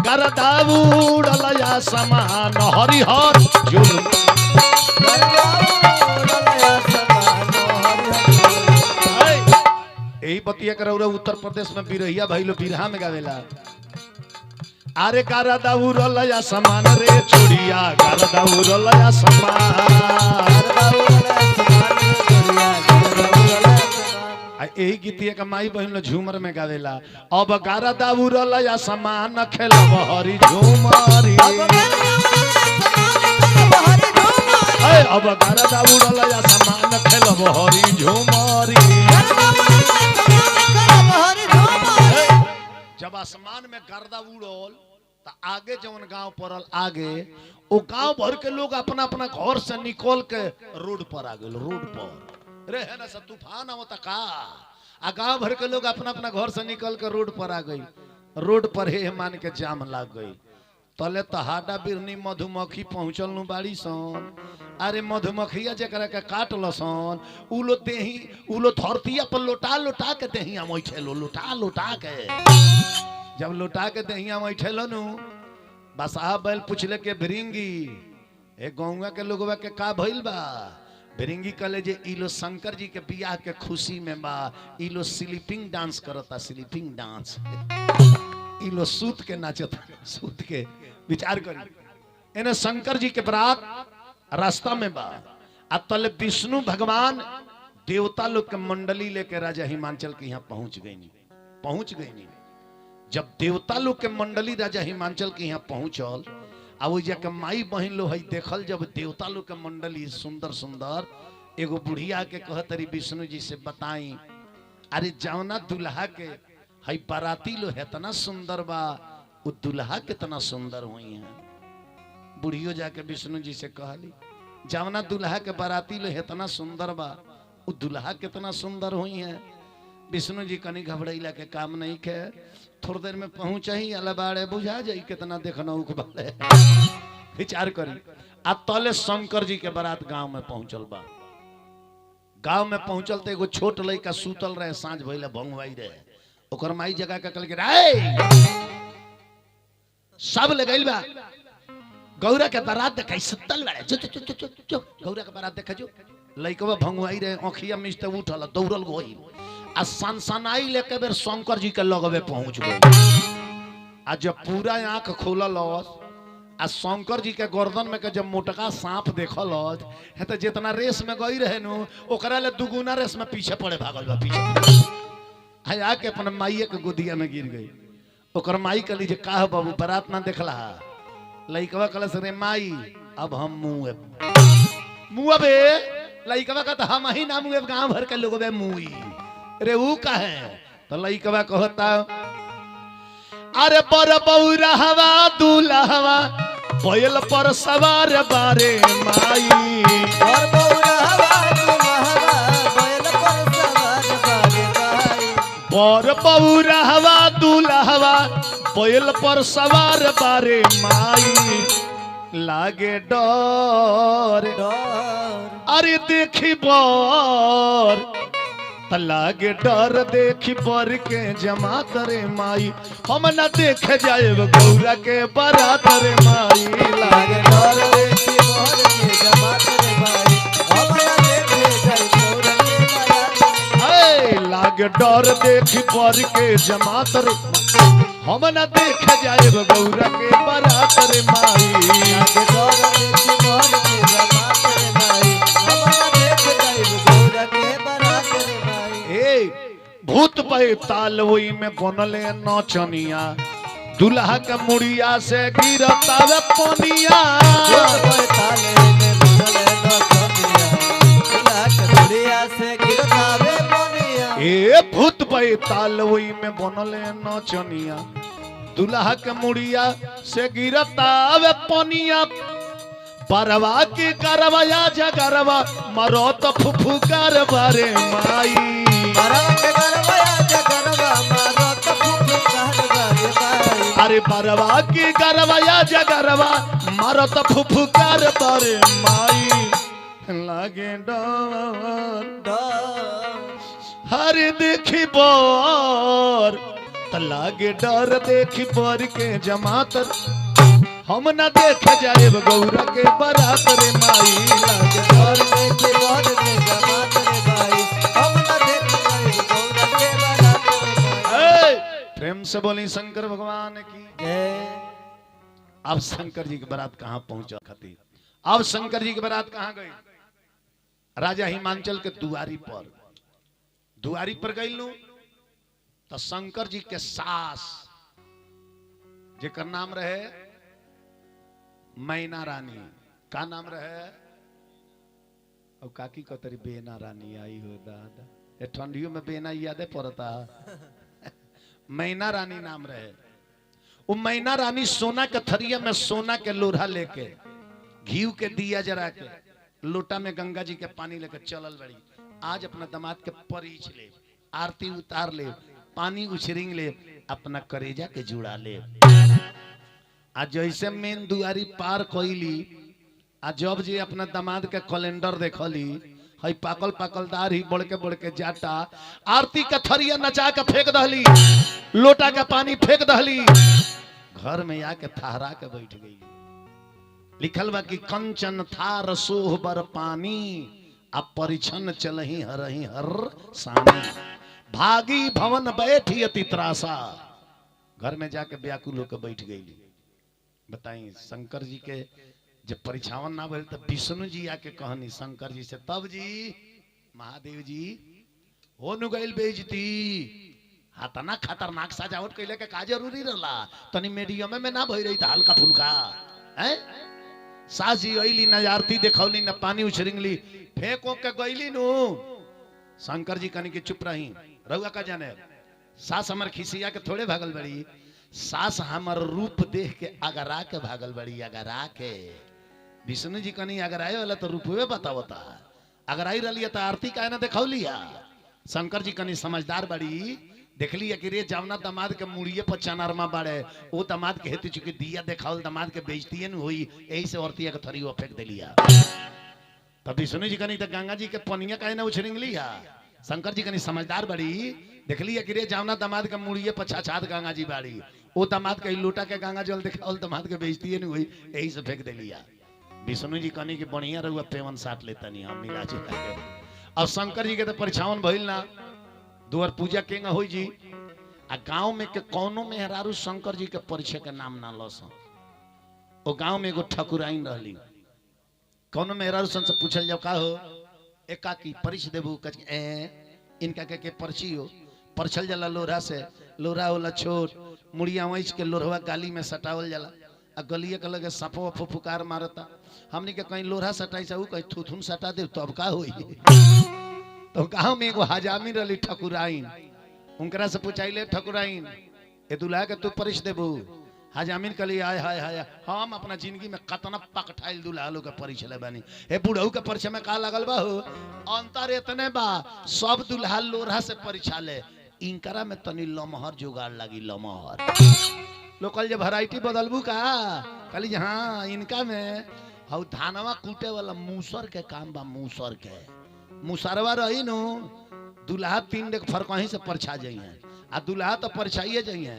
गरदा उड़लया समान हरिहर जुलुम यही बतिया कर उत्तर प्रदेश में बिरहिया भाई लो बिरहा में गावेला अरे गरदा उड़लया समान रे चोड़िया गरदा उड़लया समान यही गीतिया का माई बहन झूमर में गावेला अब गरदा उड़लया समान खेलब हरी झूमरी अब गरदा उड़लया समान खेलब हरी झूमरी जब आसमान में गर्दा उड़ल तो आगे जवन गांव पड़ल आगे वो गांव भर के लोग अपना अपना घर से निकल के रोड पर आ गए रोड पर रे है ना सब तूफान आवता का आ गांव भर के लोग अपना अपना घर से निकल के रोड पर आ गई रोड पर हे मान के जाम लग गई तले तो हाडा बिरनी मधुमक्खी पहुंचल नु बाड़ी सन अरे मधुमक्खिया जकरा के काट लसन उलो धरतिया पर लोटा के देहिया मैठेलो लोटा के जब लोटा के देहिया मैठेलो नु बसा बैल पूछले के भिरिंगी ए गौवा के लोगवा के का भइल बा भिरिंगी कहले जे इलो शंकर जी के बियाह के खुशी में बा इलो स्लीपिंग डांस करता स्लीपिंग डांस इलो सूत के नाचत सूत के विचार करी एने शंकर जी के बारात रास्ता में बा आ तले विष्णु भगवान देवता लोग के मंडली लेके राजा हिमाचल के यहाँ पहुंच गई जब देवता लोग के मंडली राजा हिमाचल के यहाँ पहुंचल आ वो जाके माई बहन लो है देखल जब देवता लोग के मंडली सुंदर सुंदर एगो बुढ़िया के कहतरी विष्णु जी से बताई अरे जौना दुल्हा के है बाराती लो है तना सुंदर बा वो दुल्हा कितना सुंदर हुई है बुढ़ियो जाके विष्णु जी से कहली जवना दुल्हा के बाराती लो इतना सुंदर बा वो दुल्हा कितना सुंदर हुई है विष्णु जी कनी घबराइला के काम नहीं के थोड़ी देर में पहुंचा ही अला बाड़े बुझा जाई कितना देखना उखबाले विचार करी आ तले शंकर जी के बारात गांव में पहुंचल बा गांव में पहुंचल तो एगो छोट लड़का सुतल रहे सांझ भइले भंगवाई रहे ओकर माई जगह के कल के राय सब ले गइल बा गौरा के बारात देखाई सुतल बाड़े जो जो जो जो गौरा के बारात देखा जो लइकवा भंगुआई रे आंखिया में से उठल दौड़ल गोई आ सनसनाई लेके बेर शंकर जी के लगवे पहुंच गई आ जब पूरा आंख खोलल आ शंकर जी के गर्दन में के जब मोटका सांप देखल है तो जितना रेस में गई रहे नु ओकरा ले दुगुना रेस में पीछे पड़े भागल बा पीछे है आके अपन माईए के गोदिया में गिर गई ओकर माई कली जे का बाबू बारात ना देखला लइकवा कलस रे माई अब हम मुँह बे लइकवा का तो हम ही ना मुँह गांव भर के लोग बे मुई रे ऊ का है तो लइकवा कहता अरे पर बौरा हवा दूल्हा बैल पर सवार बारे माई और बौरा हवा बैल पर सवार बारे माई पर बौरा हवा दूल्हा बैल पर सवार बारे माई लागे डर अरे देखी बर लागे डर देखी बर के जमात रे माई हम न देख जाए गौरा के बारात रे माई लागे डर देखी बर के जमात रे माई हम न देख जाए गौरा के बारात लागे डर देखी बर के जमात रे हम न देख जाए गौरा के बारात रे माई लागे डर देखी बर के जमात रे माई हम न देख जाए गौरा के बारात रे माई भूत पे ताल वही में बनले नचनिया दुल्हा के मुड़िया से गिरता वे पनिया ताले में बनले नचनिया दुल्हा के मुड़िया से गिरता वे पनिया ए भूत पे ताल वही में बनले नचनिया दुल्हा के मुड़िया से गिरता वे पनिया परवा की करवाया जगरवा मरो तो फुफुकार बारे माई अरे परवा की करवाया जगरवा मरो तो फुफुकार बारे माई लागे डर हर देखी बोर लागे डर देखी बोर के जमात हम न देख जाए गौरा के बारात रे माई लागे डर देखी बोर के जमात रे माई हम न देख जाए गौरा के बारात रे माई प्रेम से बोली शंकर भगवान की जय। अब शंकर जी की बारात कहाँ पहुंचा खती अब शंकर जी की बारात कहाँ गई राजा हिमांचल के दुआरी पर गई लू तो शंकर जी के सास जेकर नाम रहे मैना रानी का नाम रहे और काकी को तेरी बेना रानी आई हो दादा ये ठंडियों में बेना याद पड़ता मैना रानी नाम रहे वो मैना रानी सोना के थरिया में सोना के लोढ़ा लेके घी के दिया जरा के लोटा में गंगा जी के पानी लेकर चलल बड़ी आज अपना दामाद के परिच ले आरती उतार ले पानी उछरिंग ले अपना करेजा के जुड़ा ले आज जैसे मेन दुआरी पार कोइली आज जब जी अपना दामाद के कैलेंडर देखली हई पाकल पाकल दाढ़ी बढ़ के जाटा आरती के थरिया नचा के फेंक दहली लोटा के पानी फेंक दहली घर में आके ठहरा के बैठ गई लिखल बा कि कंचन थार सोह बर पानी अब परिछन चलही हरही हर सानी भागी भवन बैठी अति त्रासा घर में जाके व्याकुल होकर बैठ गई बताई शंकर जी के जब परीक्षावन ना भइल तो विष्णु जी आके कहनी शंकर जी से तब जी महादेव जी हो नु गइल बेइज्जती हाथना खतरनाक सजावट कइले के का जरूरी रहला तनी मीडियम में ना भई रही त हल्का फुल्का हैं साजी अइली न आरती देखौली न पानी उछरिंगली फेंको के गइली नु शंकर जी कनी के चुप रही रहुआ का जाने सास हमर खिसिया के थोड़े भागल बड़ी सास हमर रूप देख के अगरा के भागल बड़ी अगरा के विष्णु जी कनी अगर आए वाला तो रूपवे बतावता अगर आई रही तो आरती का ना देखौलिया शंकर जी कनी समझदार बड़ी देख लिया कि रे जावना दामाद के मुड़िए पर चनारमा बाड़े वो दामाद के हेतु चुके दिया देखावल दामाद के बेइज्जती न हुई यही से औरतिया के थरी वो फेंक देलिया तब विष्णु जी कनी तो गंगा जी के पनिया काहे ना उछरिंग लिया शंकर जी कनी समझदार बड़ी देखलिए कि रे जावना दामाद के मुड़िए पछा छात गंगा जी बाड़ी वो दामाद के लोटा के गंगा जल दिखावल दामाद के बेइज्जती नहीं हुई यही से फेंक देलिया। विष्णु जी कहनी कि बढ़िया रहुआ पेवन साट लेता नहीं हम मिला जुला के। अब शंकर जी के तो परीक्षावन भइल ना दुआर पूजा केंगा होई जी आ गांव में के कौनो मेहरारू शंकर जी के परिचय के नाम ना लस। वो गांव में एगो ठकुराइन रहली कौनो मेहरारू सन से पूछल जाओ का हो एका की परिचय देबू कच इनका के पर्ची हो परछल जाला लोरा से लोरा होला छोट मुड़िया वैच के लोरवा गाली में सटावल जाला आ गलिए के लगे सपो फुफुकार मारता हमनी के कहीं लोरा सटाई से कहीं थुथुन सटा दे तो अब का होई। तो गांव में एगो हजामी रहली ठकुराइन उनकरा से पूछाइले ठकुराइन ए दुल्हा के तू परिचय देबू हजामिन कली आय हाय हाय हम अपना जिंदगी में कतना पकठाइल दुल्हा लोग के परिचय ले बानी हे बुढ़ऊ के परिचय में का लागल बा हो अंतर इतने बा सब दुल्हा लोरहा से परिचय ले इनकरा में तनी लमहर जुगाड़ लगी लमहर लोकल जे वैरायटी बदलबू का कली हां इनका में हौ धानवा कूटे वाला मूसर के काम बा मूसर के मुसरवा रही नु दुल्हा तीन डेक फरकहीं से परछा जाइए आ दुल्हा तो परछाइए जाइए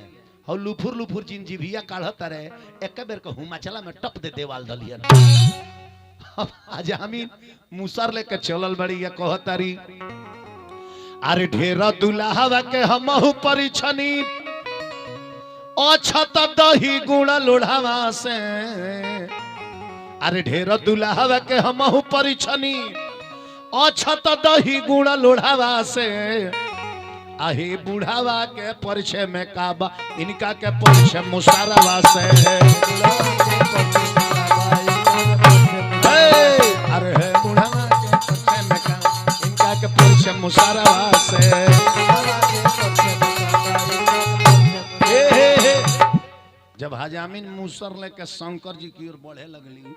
हौ लुफुर लुफुर जिन जिभिया काढ़त रहे एक बेर के हुमाचला में टप दे देवाल धलियन। आज हमीन मुसर लेके चलल बड़ी या कहतारी अरे ढेरा दुल्हावा के हमहु परिछनी अछत दही गुड़ लोढ़ावा से अरे ढेरा दुल्हावा के हमहु परिछनी अछत दही गुड़ लोढ़ावा से आहे बुढ़ावा के परिचय में काबा इनका के परिचय मुसारवा से अरे है बुढ़ावा के परिचय में काबा इनका के परिचय मुसारवा से जब हजामिन मूसर लेके शंकर जी की ओर बढ़े लगली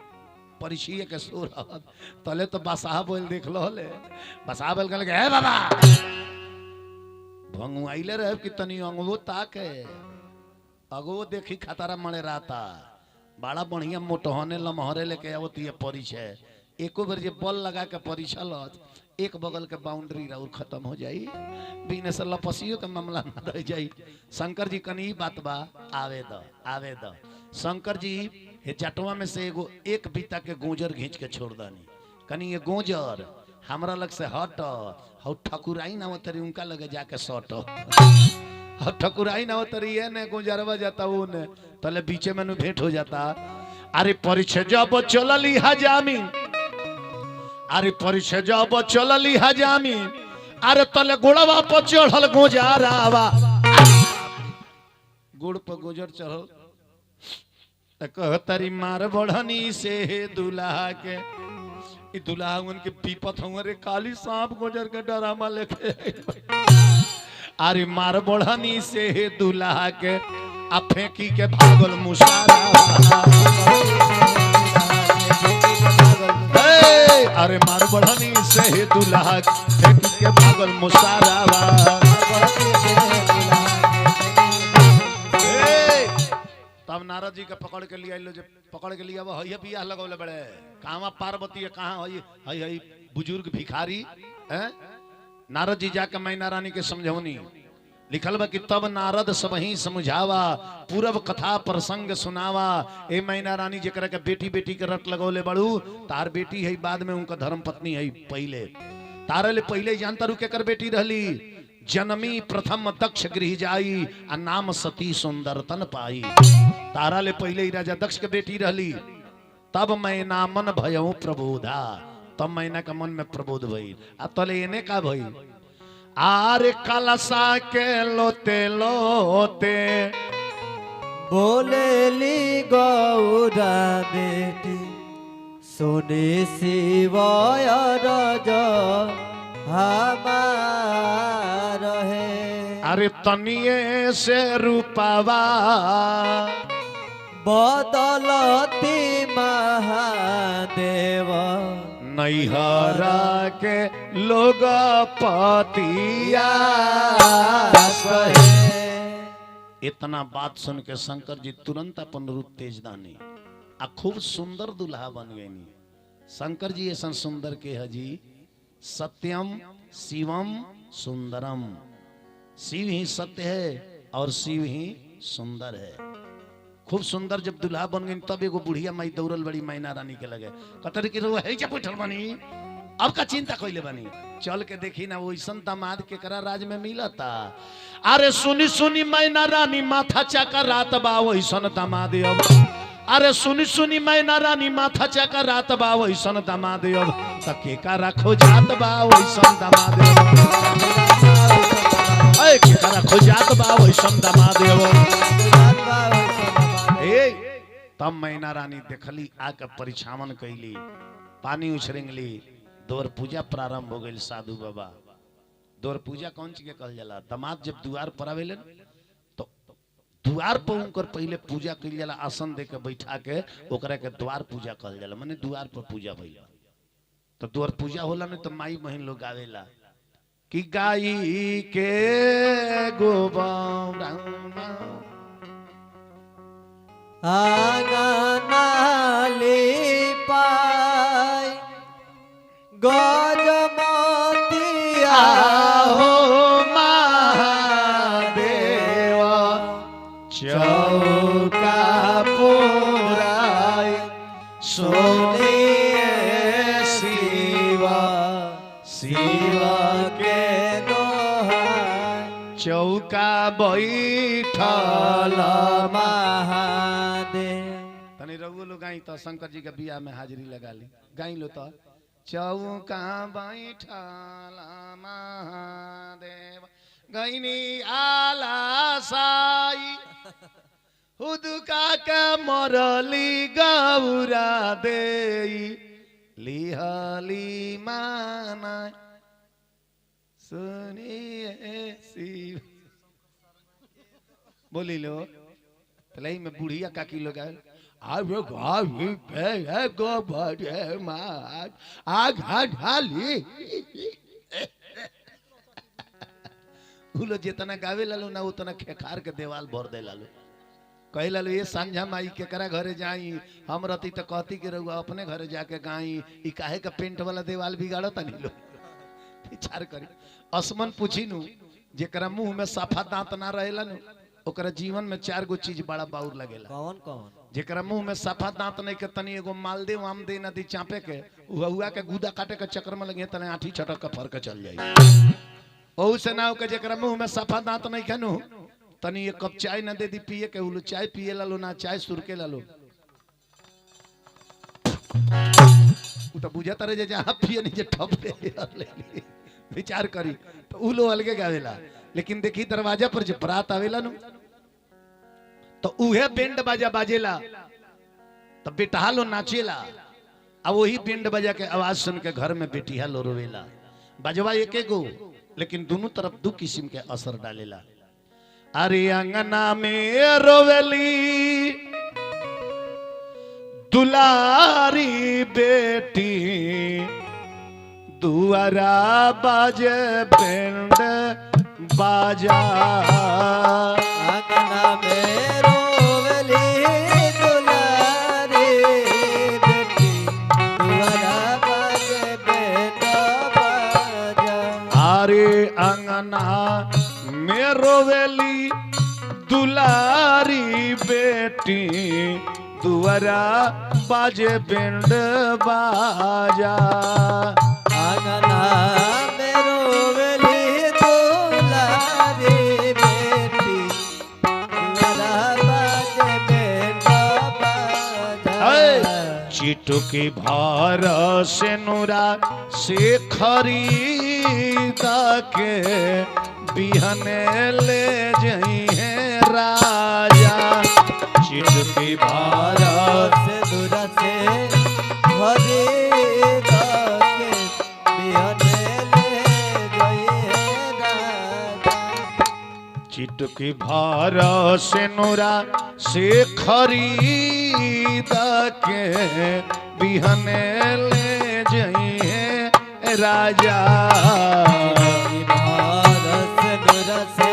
परिचय के सुर तले तो बसाह बोल देख लो ले बसाह बोल के लगे बाबा भंगुआइले रहे कि तनी अंगवो ताके अगो देखी खतरा मणे रहता बड़ा बढ़िया मोटहने लमहरे लेके आवत ये परिचय एको बार जे बल लगा के परिचय लत एक बगल के बाउंड्री राउर खत्म हो जाई बिना से लपसियो के मामला ना रह जाई। शंकर जी कनी बात बा आवे द शंकर जी हे जटवा में से एगो एक बीता के गोजर घींच के छोड़ दानी कनी ये गोजर हमरा लग से हट हौ ठकुराई ना तरी उनका लगे जाके सट हौ ठकुराई ना तरी है ने गुजरवा जाता वो ने तले बीचे में भेंट हो जाता। अरे परिचय जब चलली हजामी अरे परिचय जब चलली हजामी अरे तले गोड़वा पर चढ़ल गुजारावा गुड़ पर गुजर चढ़ल कहतरी मार बढ़नी से दुल्हा के दुल्हा उनके पीपत हमारे काली सांप गुजर के डरामा लेके अरे मार बढ़नी से दुल्हा के आ फेंकी के भागल मुसारा अरे मार बढ़नी से दुल्हा फेंकी के भागल मुसारा तब नारद जी का पकड़ के लिया लो जब पकड़ के लिया वो हइया बियाह लगौले बड़े कहां पार्वती है कहां हई हई हई बुजुर्ग भिखारी हैं नारद जी जाके मैना रानी के समझौनी लिखल बा कि तब नारद सबही समझावा पूरब कथा प्रसंग सुनावा ए मैना रानी जेकरा के बेटी बेटी के रट लगौले बड़ू तार बेटी है बाद में उनका धर्म पत्नी है पहले तारे ले पहले जानता रू केकर बेटी रहली जनमी प्रथम दक्ष गृह जाई आ नाम सती सुंदर तन पाई तारा ले पहले ही राजा दक्ष के बेटी रहली तब मैना मन भयऊ प्रबोधा तब मैना का मन में प्रबोध भई अब तले एने का भई आरे कलसा के लोते लोते बोलेली गौरा बेटी सुने शिवाय रज हमार है अरे तनिए से रूपावा बदलती महादेव नैहरा के लोग पतिया इतना बात सुन के शंकर जी तुरंत अपन रूप तेज दानी आ खूब सुंदर दुल्हा बन गई। शंकर जी ऐसा सुंदर के हजी सत्यम शिवम सुंदरम शिव ही सत्य है और शिव ही सुंदर है। खूब सुंदर जब दुल्हा बन गई तब एगो बुढ़िया माई दौड़ल बड़ी मैना रानी के लगे कतर की रो है जब बैठल बनी अब का चिंता कइले बनी चल के देखी ना वैसन दामाद के करा राज में मिलता। अरे सुनी सुनी मैना रानी माथा चाका रात बा वैसन दामाद अब। अरे सुनी सुनी मैना रानी माथा चाका रात बा वैसन दामाद अब तके का रखो जात बा वैसन दामाद ए के का रखो जात बा वैसन दामाद ए तब मैना रानी देखली आके परिछावन कैली पानी उछरेंगली दौर पूजा प्रारंभ हो गई। साधु बाबा दौर पूजा कौन चीज के कहल जाला दामाद जब द्वार पर आवेलन तो द्वार पर उनकर पहले पूजा कइल जाला आसन दे के बैठा के ओकरा के द्वार पूजा कहल जाला माने द्वार पर पूजा भइल तो द्वार पूजा होला नहीं तो माई बहन लोग आवेला कि गाई के गोबर आंगनाली पाई गजमतिया हो महादेव चौका पुराय सोनिए शिवा शिवा के दोहाई चौका बैठल महादेव। तनी रघु लोग गाई तो शंकर जी के बियाह में हाजिरी लगा ली गाई लो तो चौका बैठल महादेव गईनी आला साई हुदका के मरली गौरा देई लिहली माना सुनिए शिव बोली लो तलाई में बुढ़िया काकी लोग आए आवे गावी पे है गोबर है मार आग ढाली उलो जितना गावे लालो ना उतना खेखार के देवाल भर दे लालो कहे लालो ये संझा माई के करा घरे जाई हम रहती तो कहती के रहुआ अपने घरे जाके गाई ई काहे का पेंट वाला देवाल बिगाड़ता नहीं लो विचार करी असमन पूछी नु जेकरा मुंह में साफा दांत ना रहेला नु ओकरा जीवन में 4 गो चीज बड़ा बाउर लगेला। कौन कौन जेकरा मुंह में साफा दांत नहीं के तनी एगो मालदेव आमदे नदी चापे के हुआ के गुदा काटे के चक्कर में लगे तने आठी छटक के फर के चल जाई ओहू से ना के जेकरा मुंह में साफा दांत नहीं केनु तनी एक कप चाय ना दे दी पिए के उलो चाय पिए लालो ना चाय सुरके लालो उ तो बुझा तारे जे जहां पिए नहीं जे ठप ले विचार करी तो उलो अलगे गावेला लेकिन देखी दरवाजा पर जब बरात आवेला नु तो उहे बेंड बाजा बाजेला तब बेटहा लो नाचेला अब वही बेंड बाजा के आवाज सुन के घर में बेटिया लो रोवेला बजवा एक गो लेकिन दोनों तरफ दो किस्म के असर डालेला। अरे अंगना में रोवेली दुलारी बेटी दुआरा बाजे बेंड बाजा आंगना में रोवली दुलारी बेटी दुआरा बाजे बेटा बाजा। अरे अंगना में रोवेली दुलारी बेटी दुआरा बाजे बेंड बाजा आंगना में रोवली दुलारी बेटी दुआरा बाजे बेटा बाजा। चिटुकी भार से नुरा से खरीद के बिहने ले जई है राजा चिटुकी भार से दूर से खरीद के बिहने ले गई है राजा। चिटुकी भार से नुरा से खरीद के बिहने ले जई है राजा भारत दूर से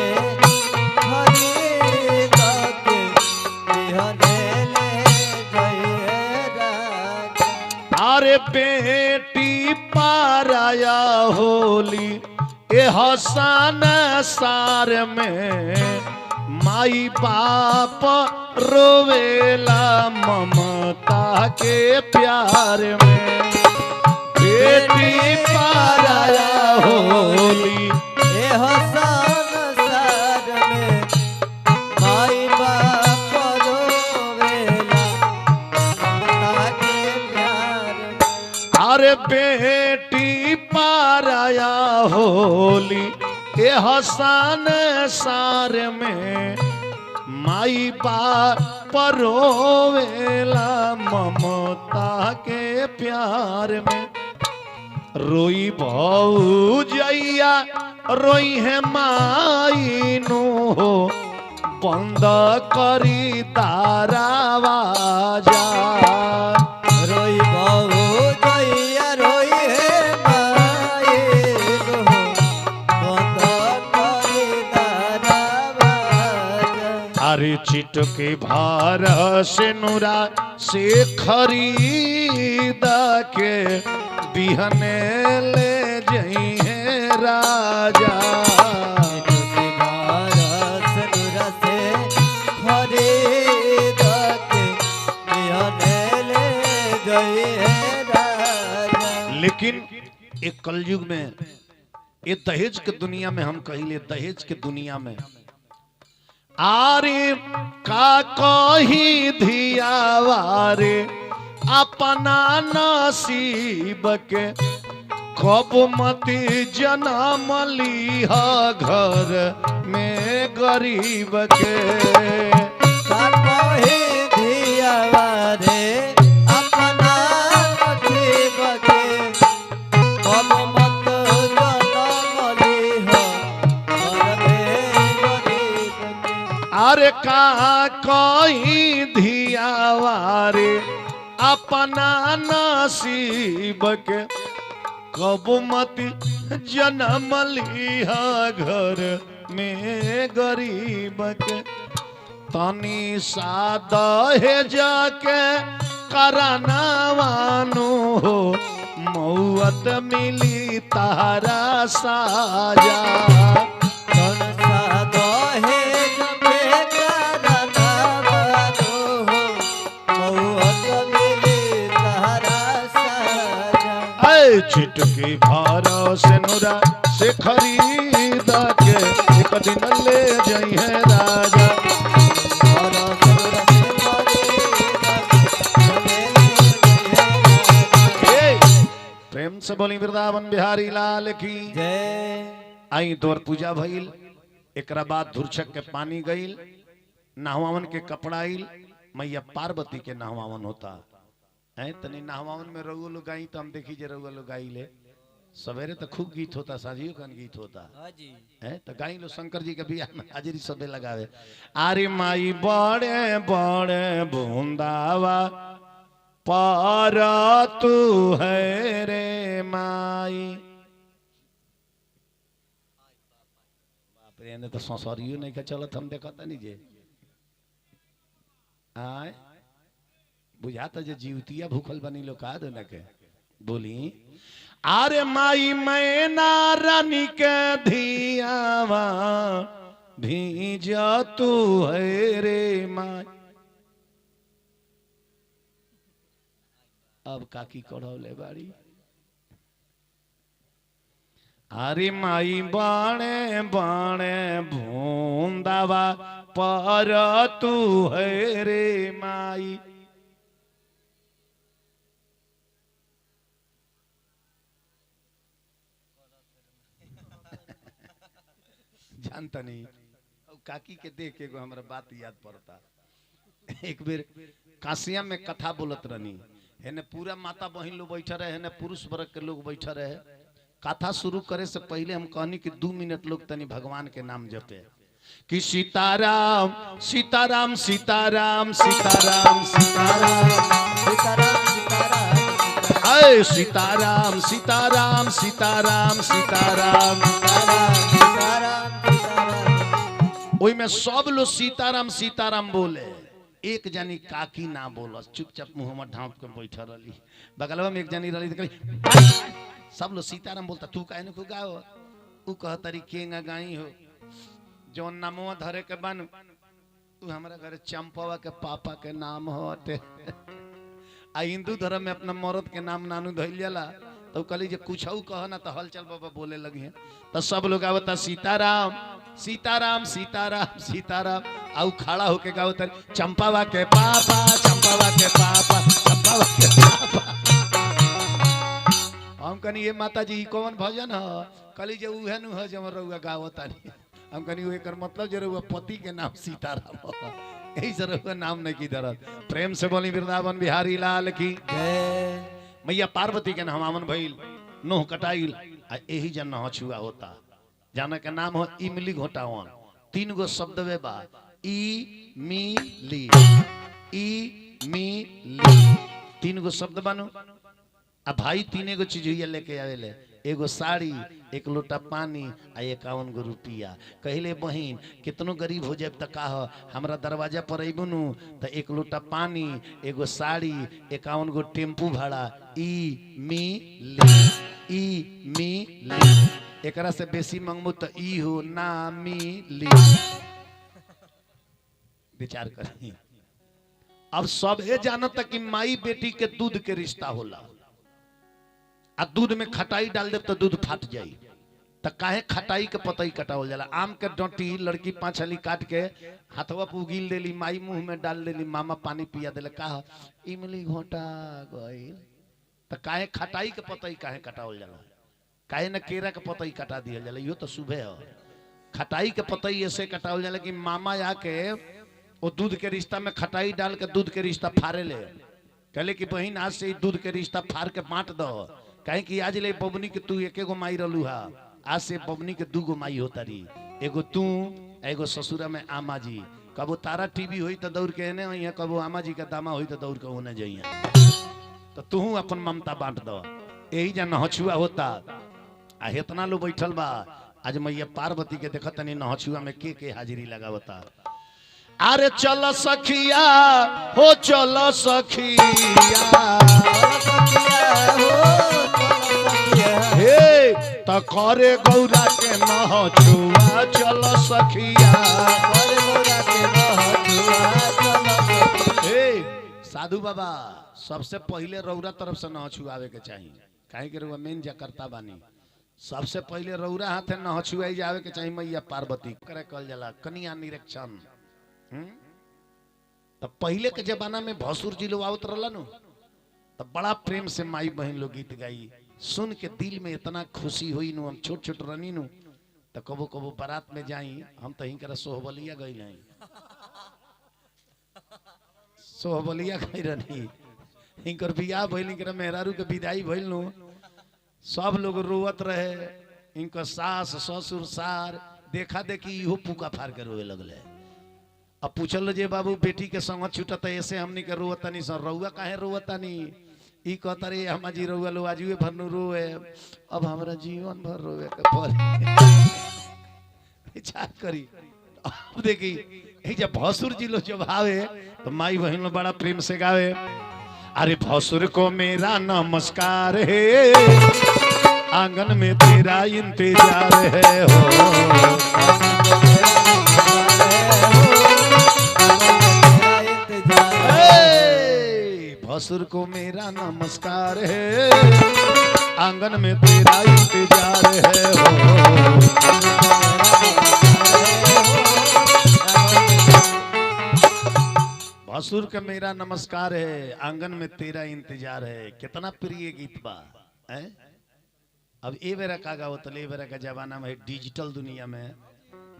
खरीद के बिहने ले गई है राजा। अरे बेटी पाराया होली ए हसन सार में माई बाप रोवेला ममता के प्यार में बेटी पाराया होली ए हसन सार में माई बाप रोवेला ममता के प्यार में अरे बेटी पाराया होली ए हसन सार में माई बाप रोवेला ममता के प्यार में रोई भौ जैया रोई है माई नु हो बंद करी तारावाजा रोई बहु जइया रोई है माई नु बंद करी दारावाजा अरे चिटके भार से नुरा से खरीद के बिहने ले जई है राजा लेकिन एक कलयुग में ये दहेज के दुनिया में हम कहिले दहेज के दुनिया में आरे का कही धियावारे अपना नसीब के कब मती जन्म लीहा घर में गरीब के अरे का कही धियावारे अपना नसीब के कब मती जन्म लिया घर में गरीब के तनी सादा है जाके करनावानु हो मौत मिली तारा साजा चिटकी भारा से नुरा से खरीद के एक दिन ले जाई है राजा प्रेम से बोली वृंदावन बिहारी लाल की जय। आई तोर पूजा भइल एकरा बाद धुरछक के पानी गईल नहवावन के कपड़ा आइल मैया पार्वती के नहवावन होता है तनी नहवावन में रघु लोग गाई तो हम देखी जे रघु लोग गाई ले सवेरे तो खूब गीत होता साजियो का गीत होता है तो गाई लो शंकर जी के बियाह में हाजिरी सबे लगावे आरे माई बड़े बड़े बूंदावा पार तू है रे माई बाप रे ने तो ससुरियो नहीं के चलत हम देखत नहीं जे आय बुझाता जे जीवतिया भूखल बनी लो का दो न के बोली आरे माई मैना रानी के धियावा भीज तू है रे माई अब काकी कढ़ौले बाड़ी अरे माई बाणे बाणे भूंदावा पर तू है रे माई जानता नहीं काकी के देख के हमारा बात याद पड़ता एक बेर काशिया में कथा बोलत रहनी हेने पूरा माता बहन लोग बैठा रहे हेने पुरुष वर्ग के लोग बैठा रहे कथा शुरू करे से पहले हम कहनी कि 2 मिनट लोग तनी भगवान के नाम जपे कि सीताराम सीताराम सीताराम सीताराम सीताराम अय सीताराम सीताराम सीताराम सीताराम ओई में सब लोग सीताराम सीताराम बोले एक जानी काकी ना बोलस चुपचाप मुंह में ढांप के बैठा रही बगलवा में एक जानी रही सब लोग सीताराम बोलता तू काहे न गाओ उ कहतरी केंगा गाई हो जो नामवा धरे के बन उ हमारा घर चंपवा के पापा के नाम होते आ हिंदू धर्म में अपना मर्द के नाम नानू धइल जाला तो कहली जे कुछ कह ना तो हलचल बाबा बोले लगी तो सब लोग आवता सीताराम सीताराम सीताराम सीताराम आउ खड़ा होके गावता चंपावा के पापा चंपावा के पापा चंपावा के पापा। हम कहनी ये माता जी कौन भजन है कहली जे उहे नु है जब रउआ गावता नहीं। हम कहनी एकर मतलब जे रउआ पति के नाम सीताराम हो यही से रउआ नाम नहीं की दरद। प्रेम से बोली वृंदावन बिहारी लाल की जय। मैया पार्वती के नहवावन भइल नोह कटाइल आ यही जन नह छुआ होता जाना के नाम हो इमली घोटावन। 3 गो शब्द वे बा ई मी ली ई मी ली 3 गो शब्द बानु आ भाई 3 गो चीज हुई लेके आवेले एगो साड़ी 1 लोटा पानी आ 51 गो रुपया। कहले बहिन कितनो गरीब हो जाए तो कह हमरा दरवाजा पर अबू नु तो 1 लोटा पानी एगो साड़ी 51 गो टेम्पू भाड़ा ई मी ली एकरा से बेसी मंगबू तो ई हो ना मी ली। विचार करी अब सब ये जानता कि माई बेटी के दूध के रिश्ता होला आ दूध में खटाई डाल दे तो दूध फाट जाई तो काहे खटाई के पतई कटावल जाला। आम के डंटी लड़की 5 हली काट के हाथवा पे उगील देली माई मुंह में डाल देली मामा पानी पिया देले कहा इमली घोटा गइल तो काहे खटाई के पतई काहे कटावल जाला काहे न केरा के पतई कटा दिया जाला। यो तो सुबह है खटाई के पतई ऐसे कटावल जाला कि मामा आके वो दूध के रिश्ता में खटाई डाल के दूध के रिश्ता फाड़े ले कहले कि बहन आज से दूध के रिश्ता फाड़ के बांट दो कहे कि आज ले बबनी के तू 1 गो माई रहलू हा आज से बबनी के 2 गो माई होता रही एगो तू एगो ससुरा में आमा जी कबो तारा टीवी हुई तो दौड़ के एने वही कबो आमा जी का दामा हुई तो दौड़ के होने जाइए तो तू अपन ममता बांट दो यही जा नहछुआ होता आ इतना लो बैठल बा आज मैया पार्वती के देखत नहीं नहछुआ में के हाजिरी लगावता। अरे चल सखिया हो चल सखिया हे त करे गौरा के नहछुआ चल सखिया हे साधु बाबा सबसे पहले रौरा तरफ से नहछुआवे के चाहिए काहे के रउआ मेन जकर्ता बानी सबसे पहले रौरा हाथे नहछुआई जावे के चाहिए मैया पार्वती करे कल जाला कन्या निरीक्षण। तो पहले के जमाना में भसुर जी लोग आवत रहला नु तो बड़ा प्रेम से माई बहन लोग गीत गाई सुन के दिल में इतना खुशी हुई नु हम छोट छोट रनी नु तो कबो कबो बारात में जाई हम तो हिंकर सोहबलिया गई नहीं सोहबलिया गई रही हिंकर बियाह भइल हिंकर मेहरारू के विदाई भइल नु सब लोग रोवत रहे इनका सास ससुर सार देखा देखी इहो पुका फाड़ के रोए लगले। अब पूछल जे बाबू बेटी के संग छूटत ऐसे हमनी के रोवतनी सर रउआ काहे रोवतनी ई कहता रे हम जी रउआ लो आजुए भर नु रोए अब हमरा जीवन भर रोवे के पड़े विचार करी। अब देखी ए जब भसुर जी लो जब आवे तो माई बहन लो बड़ा प्रेम से गावे अरे भसुर को मेरा नमस्कार है आंगन में तेरा इंतजार है हो भसुर को मेरा नमस्कार है आंगन में तेरा इंतजार है हो। भसुर के मेरा नमस्कार है आंगन में तेरा इंतजार है कितना प्रिय गीत बा है। अब ए बेरा का गावत ले बेरा का जमाना में डिजिटल दुनिया में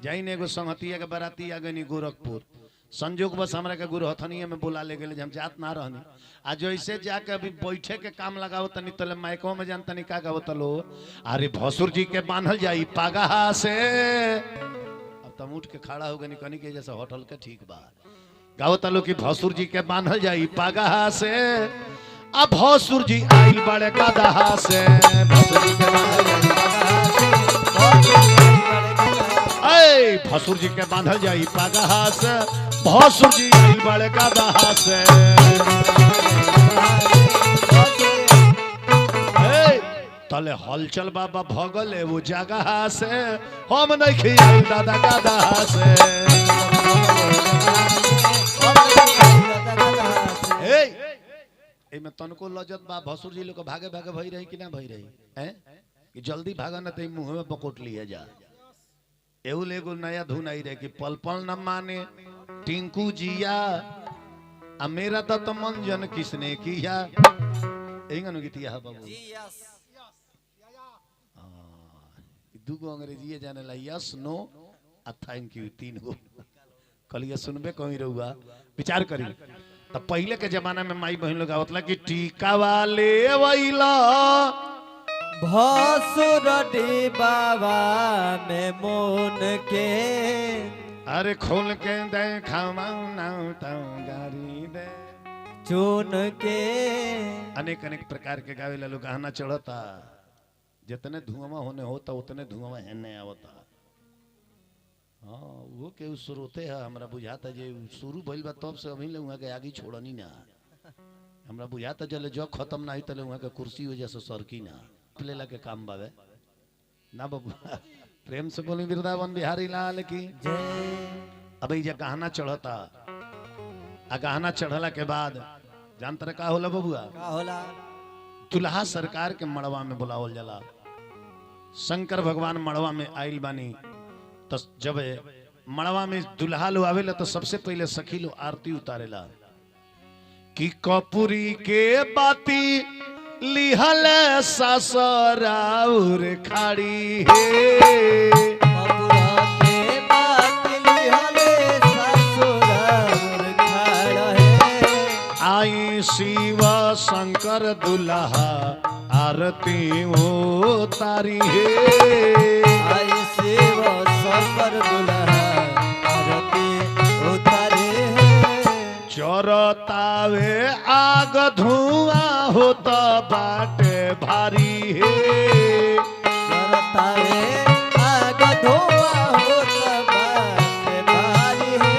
जाइन एगो संगतिया के बराती आ गई गोरखपुर संजोग बस हमरा के गुरु हथनिया में बुला ले गए हम जात ना रहनी आज जैसे जाके अभी बैठे के काम लगाओ तनी तले माइको में जानता नहीं का गाओ तलो अरे भसुर जी के बांधल जाई पागा से अब तम उठ के खड़ा हो गनी कनी के जैसे होटल के ठीक बा गाओ तलो कि भसुर जी के बांधल जाई पागा से अब भसुर जी आइल बड़े गदहा से भसुर जी के भसुर जी के बांधल जाई पागा से भसुर जी आइल बड़े गदहा से तले हलचल बाबा भगल है वो जगह से हम नहीं खिया दादा गादा से ए में तनको लजत बा भसुर जी लोग भागे भागे भई रही कि ना भई रही हैं कि जल्दी भागा ना ते मुंह में पकोट लिया जा एहू लेगो नया धुन आई रहे कि पल पल न माने टिंकू जिया आ मेरा तो मन जन किसने किया एंगन गीतिया है बाबू दुगो अंग्रेजी जाने ला यस नो आ थैंक यू तीन गो कलिया सुनबे कहीं रहुआ विचार करी तो पहले के जमाना में माई बहन लोग आवतला कि टीका वाले वैला भसुर बाबा में मोन के अरे खोल के दे खाऊ गारी दे चुन के अनेक अनेक प्रकार के गावे ला लोग गहना चढ़ता जितने धुआं होने होता उतने धुआं हेने आवता हाँ वो के स्रोते है हमरा बुझाता जे शुरू भइल बा तब से अभी ले के आगे छोड़नी ना हमरा बुझाता जले जो खत्म ना होई तले के कुर्सी वजह से सरकी ना लेला के काम बावे ना बाबू प्रेम से बोली वृंदावन बिहारी लाल की जय। अब ये गहना चढ़ता आ गहना चढ़ला के बाद जानते का होला बबुआ का होला दुल्हा सरकार के मड़वा में बुलावल जाला शंकर भगवान मड़वा में आइल बानी तो जब मड़वा में दुल्हा लो आवेला तो सबसे पहले सखी लो आरती उतारेला कि कपूरी के बाती लिहल ससुराउर खाड़ी हे मपुरा के बात लिहल ससुराउर खाड़ा है आई शिव शंकर दुल्हा आरती उतारी हे आई शिव शंकर दुल्हा आरती उतारे चरतावे आग धुआं होता बाटे भारी हे चरतावे आग धुआं होता बाटे भारी है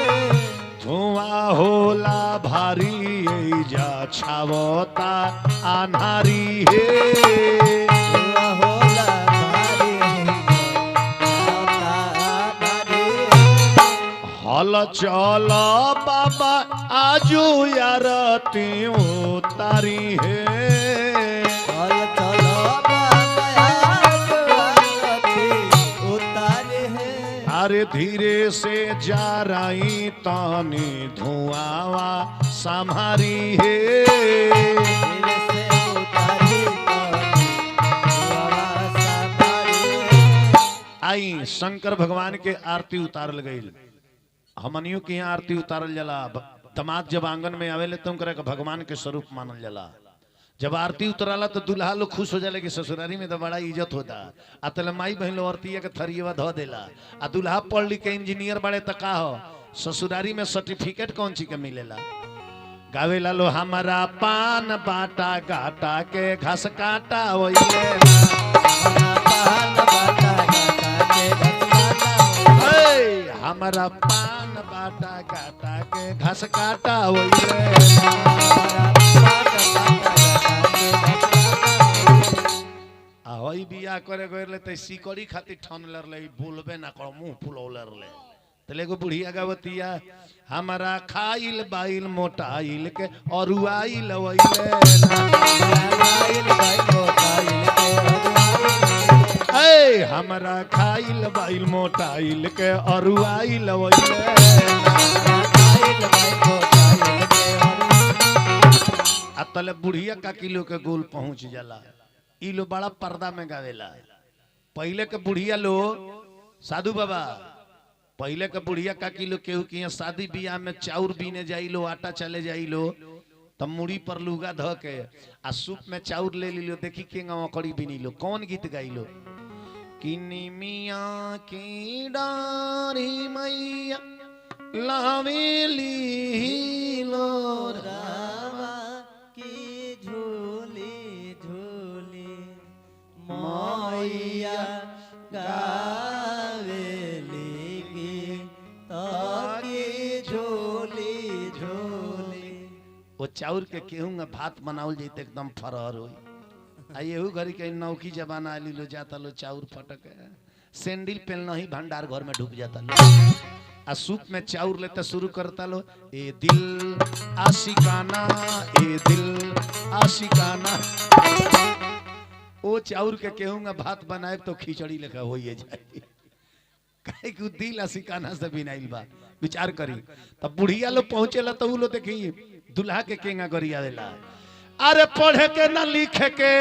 धुआं होला भारी जा छावता आन्हारी हे धुआं होला भारी हल चल बाबा आजू यारती उतारी हे चल चल बाबा आरती उतारे है अरे धीरे से जा रही तानी धुआवा संभारी हे धीरे से उतारी धुआं संभारी है आई शंकर भगवान के आरती उतारल गई हमनियों की यहाँ आरती उतारल जाला दमाद जब आंगन में आवेले तुम करे भगवान के स्वरूप मानल जाला जब आरती उतराला तो दुल्हा लोग खुश हो जाले कि ससुरारी में तो बड़ा इज्जत होता अतल माई बहन लोग आरती के थरियवा धो देला आ दुल्हा पढ़ लिख के इंजीनियर बड़े तका हो ससुरारी में सर्टिफिकेट कौन ची के मिलेला गावेला लो हमारा पान बाटा गाटा के घास काटा वइले पान बाटा गाटा के हमारा पान बाटा काटा के घास काटा वइले ahoy बिया करे गइले त सिकड़ी खातिर ठन लरले बोलबे ना कर मुंह फुलौलर ले तले को बुढ़िया गावतिया हमारा खाइल बाइल मोटाइल के अरुआइल वइले ए हमारा खाइल बाइल मोटाइल के अरुआइल वइले तले बुढ़िया का किलो के गोल पहुंच जाला ई लो बड़ा पर्दा में गावेला पहले के बुढ़िया लो साधु बाबा पहले के बुढ़िया का किलो केहू के शादी बियाह में चाउर बीने जाई लो आटा चले जाई लो तब मुड़ी पर लुगा ध के आ सूप में चाउर ले ली लो देखी के कड़ी बीनी लो कौन गीत गाई लो किनी मिया की डारी मैया लावेली लो रामा की झूली झूली मैया गावेली गीत की झूली झूली वो चाउर के केहूंगा भात बनावल जैते एकदम फरहर होई आ येहू घरी के नौकी जमाना आली लो जाता लो चाउर फटक सैंडल पहनना ही भंडार घर में ढुक जाता लो आ सूप में चाउर लेते शुरू करता लो ए दिल आशिकाना ए दिल आशिकाना ओ चाउर के कहूंगा भात बनाए तो खिचड़ी लेखा हो जाए काहे कि दिल आशिकाना से बिनाइल बा विचार करी तब बुढ़िया लोग पहुंचेला तो उ लोग देखी दुल्हा के केंगा गरिया देला अरे पढ़े के ना लिखे के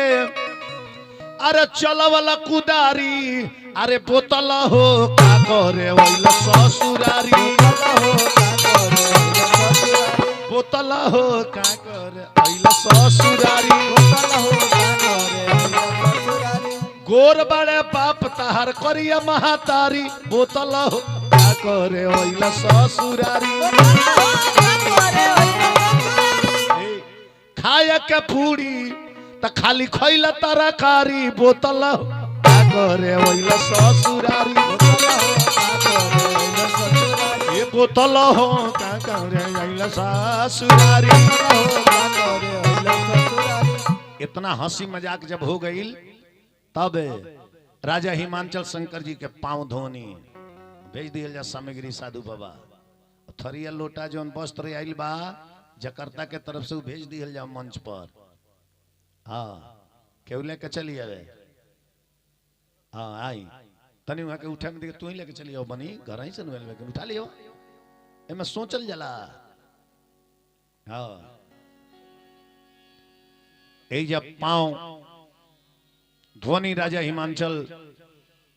अरे चला वाला कुदारी अरे बोतल हो का करे ओइला ससुरारी बोतल हो का करे ओइला ससुरारी गोर बड़े बाप तहार करिया महातारी बोतल हो का करे ओइला ससुरारी खाया के पूरी त खाली खैला तरकारी बोतल का करे ओइला ससुरारी ये बोतल हो का करे ओइला ससुरारी इतना हंसी मजाक जब हो गई तब राजा हिमांचल शंकर जी के पांव धोनी भेज दिया जा सामग्री साधु बाबा थरिया लोटा जौन वस्त्र आइल बा जकार्ता के तरफ से भेज दिया जा मंच पर हाँ केहू लेके चली आवे हाँ आई तनी वहां के उठा के तू ही लेके चली आओ बनी घर ही से लेके उठा लियो एमे सोचल जला हाँ ए जब पांव ध्वनि राजा हिमांचल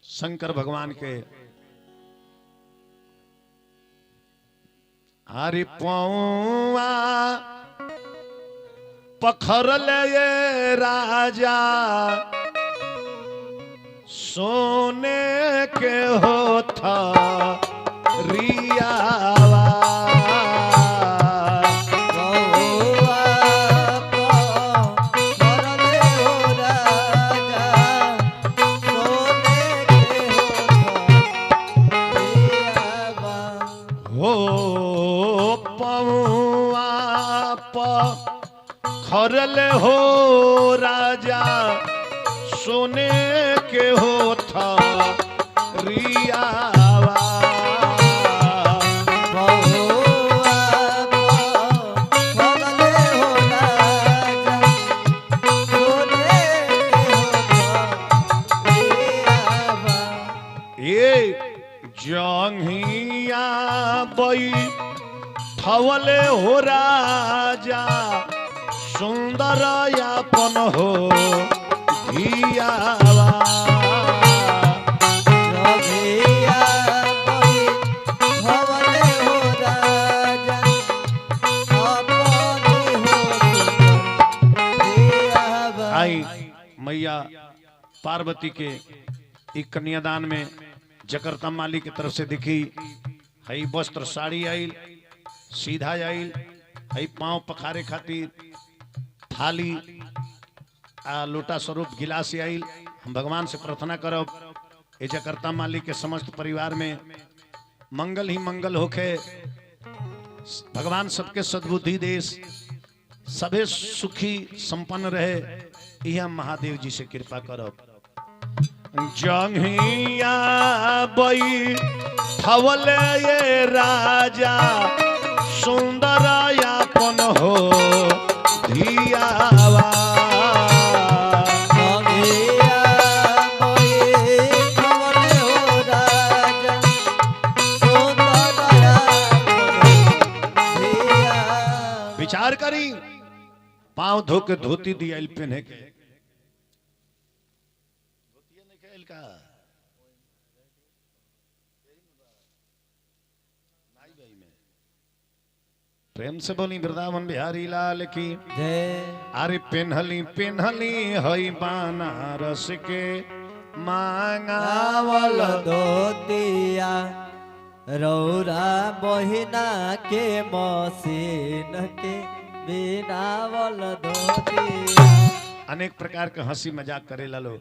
शंकर भगवान के हरि पौआ पखर ले राजा सोने के होता रियावा खरले हो राजा सोने के हो था रियावा ये जंघिया बई थवले हो राजा सुंदर यापन हो धियावा आई मैया पार्वती के एक कन्यादान में जकर्ता माली की तरफ से दिखी हई वस्त्र साड़ी आइल सीधा आइल हई पांव पखारे खातिर थाली लोटा स्वरूप गिलास आइल हम भगवान से प्रार्थना करब ए जकर्ता मालिक के समस्त परिवार में मंगल ही मंगल होखे भगवान सबके सद्बुद्धि देश सभे सुखी संपन्न रहे यह महादेव जी से कृपा करब जंघिया बई थवले ये राजा सुंदर यापन हो धियावा विचार करी पांव धो के धोती दिया पहने के प्रेम से बोली वृंदावन बिहारी लाल की जय। अरे पेन्हली पेन्हली हई बनारस के मांगावल धोतिया रौरा बहिना के मसीन के बिनावल धोतिया। अनेक प्रकार के हंसी मजाक करे लो।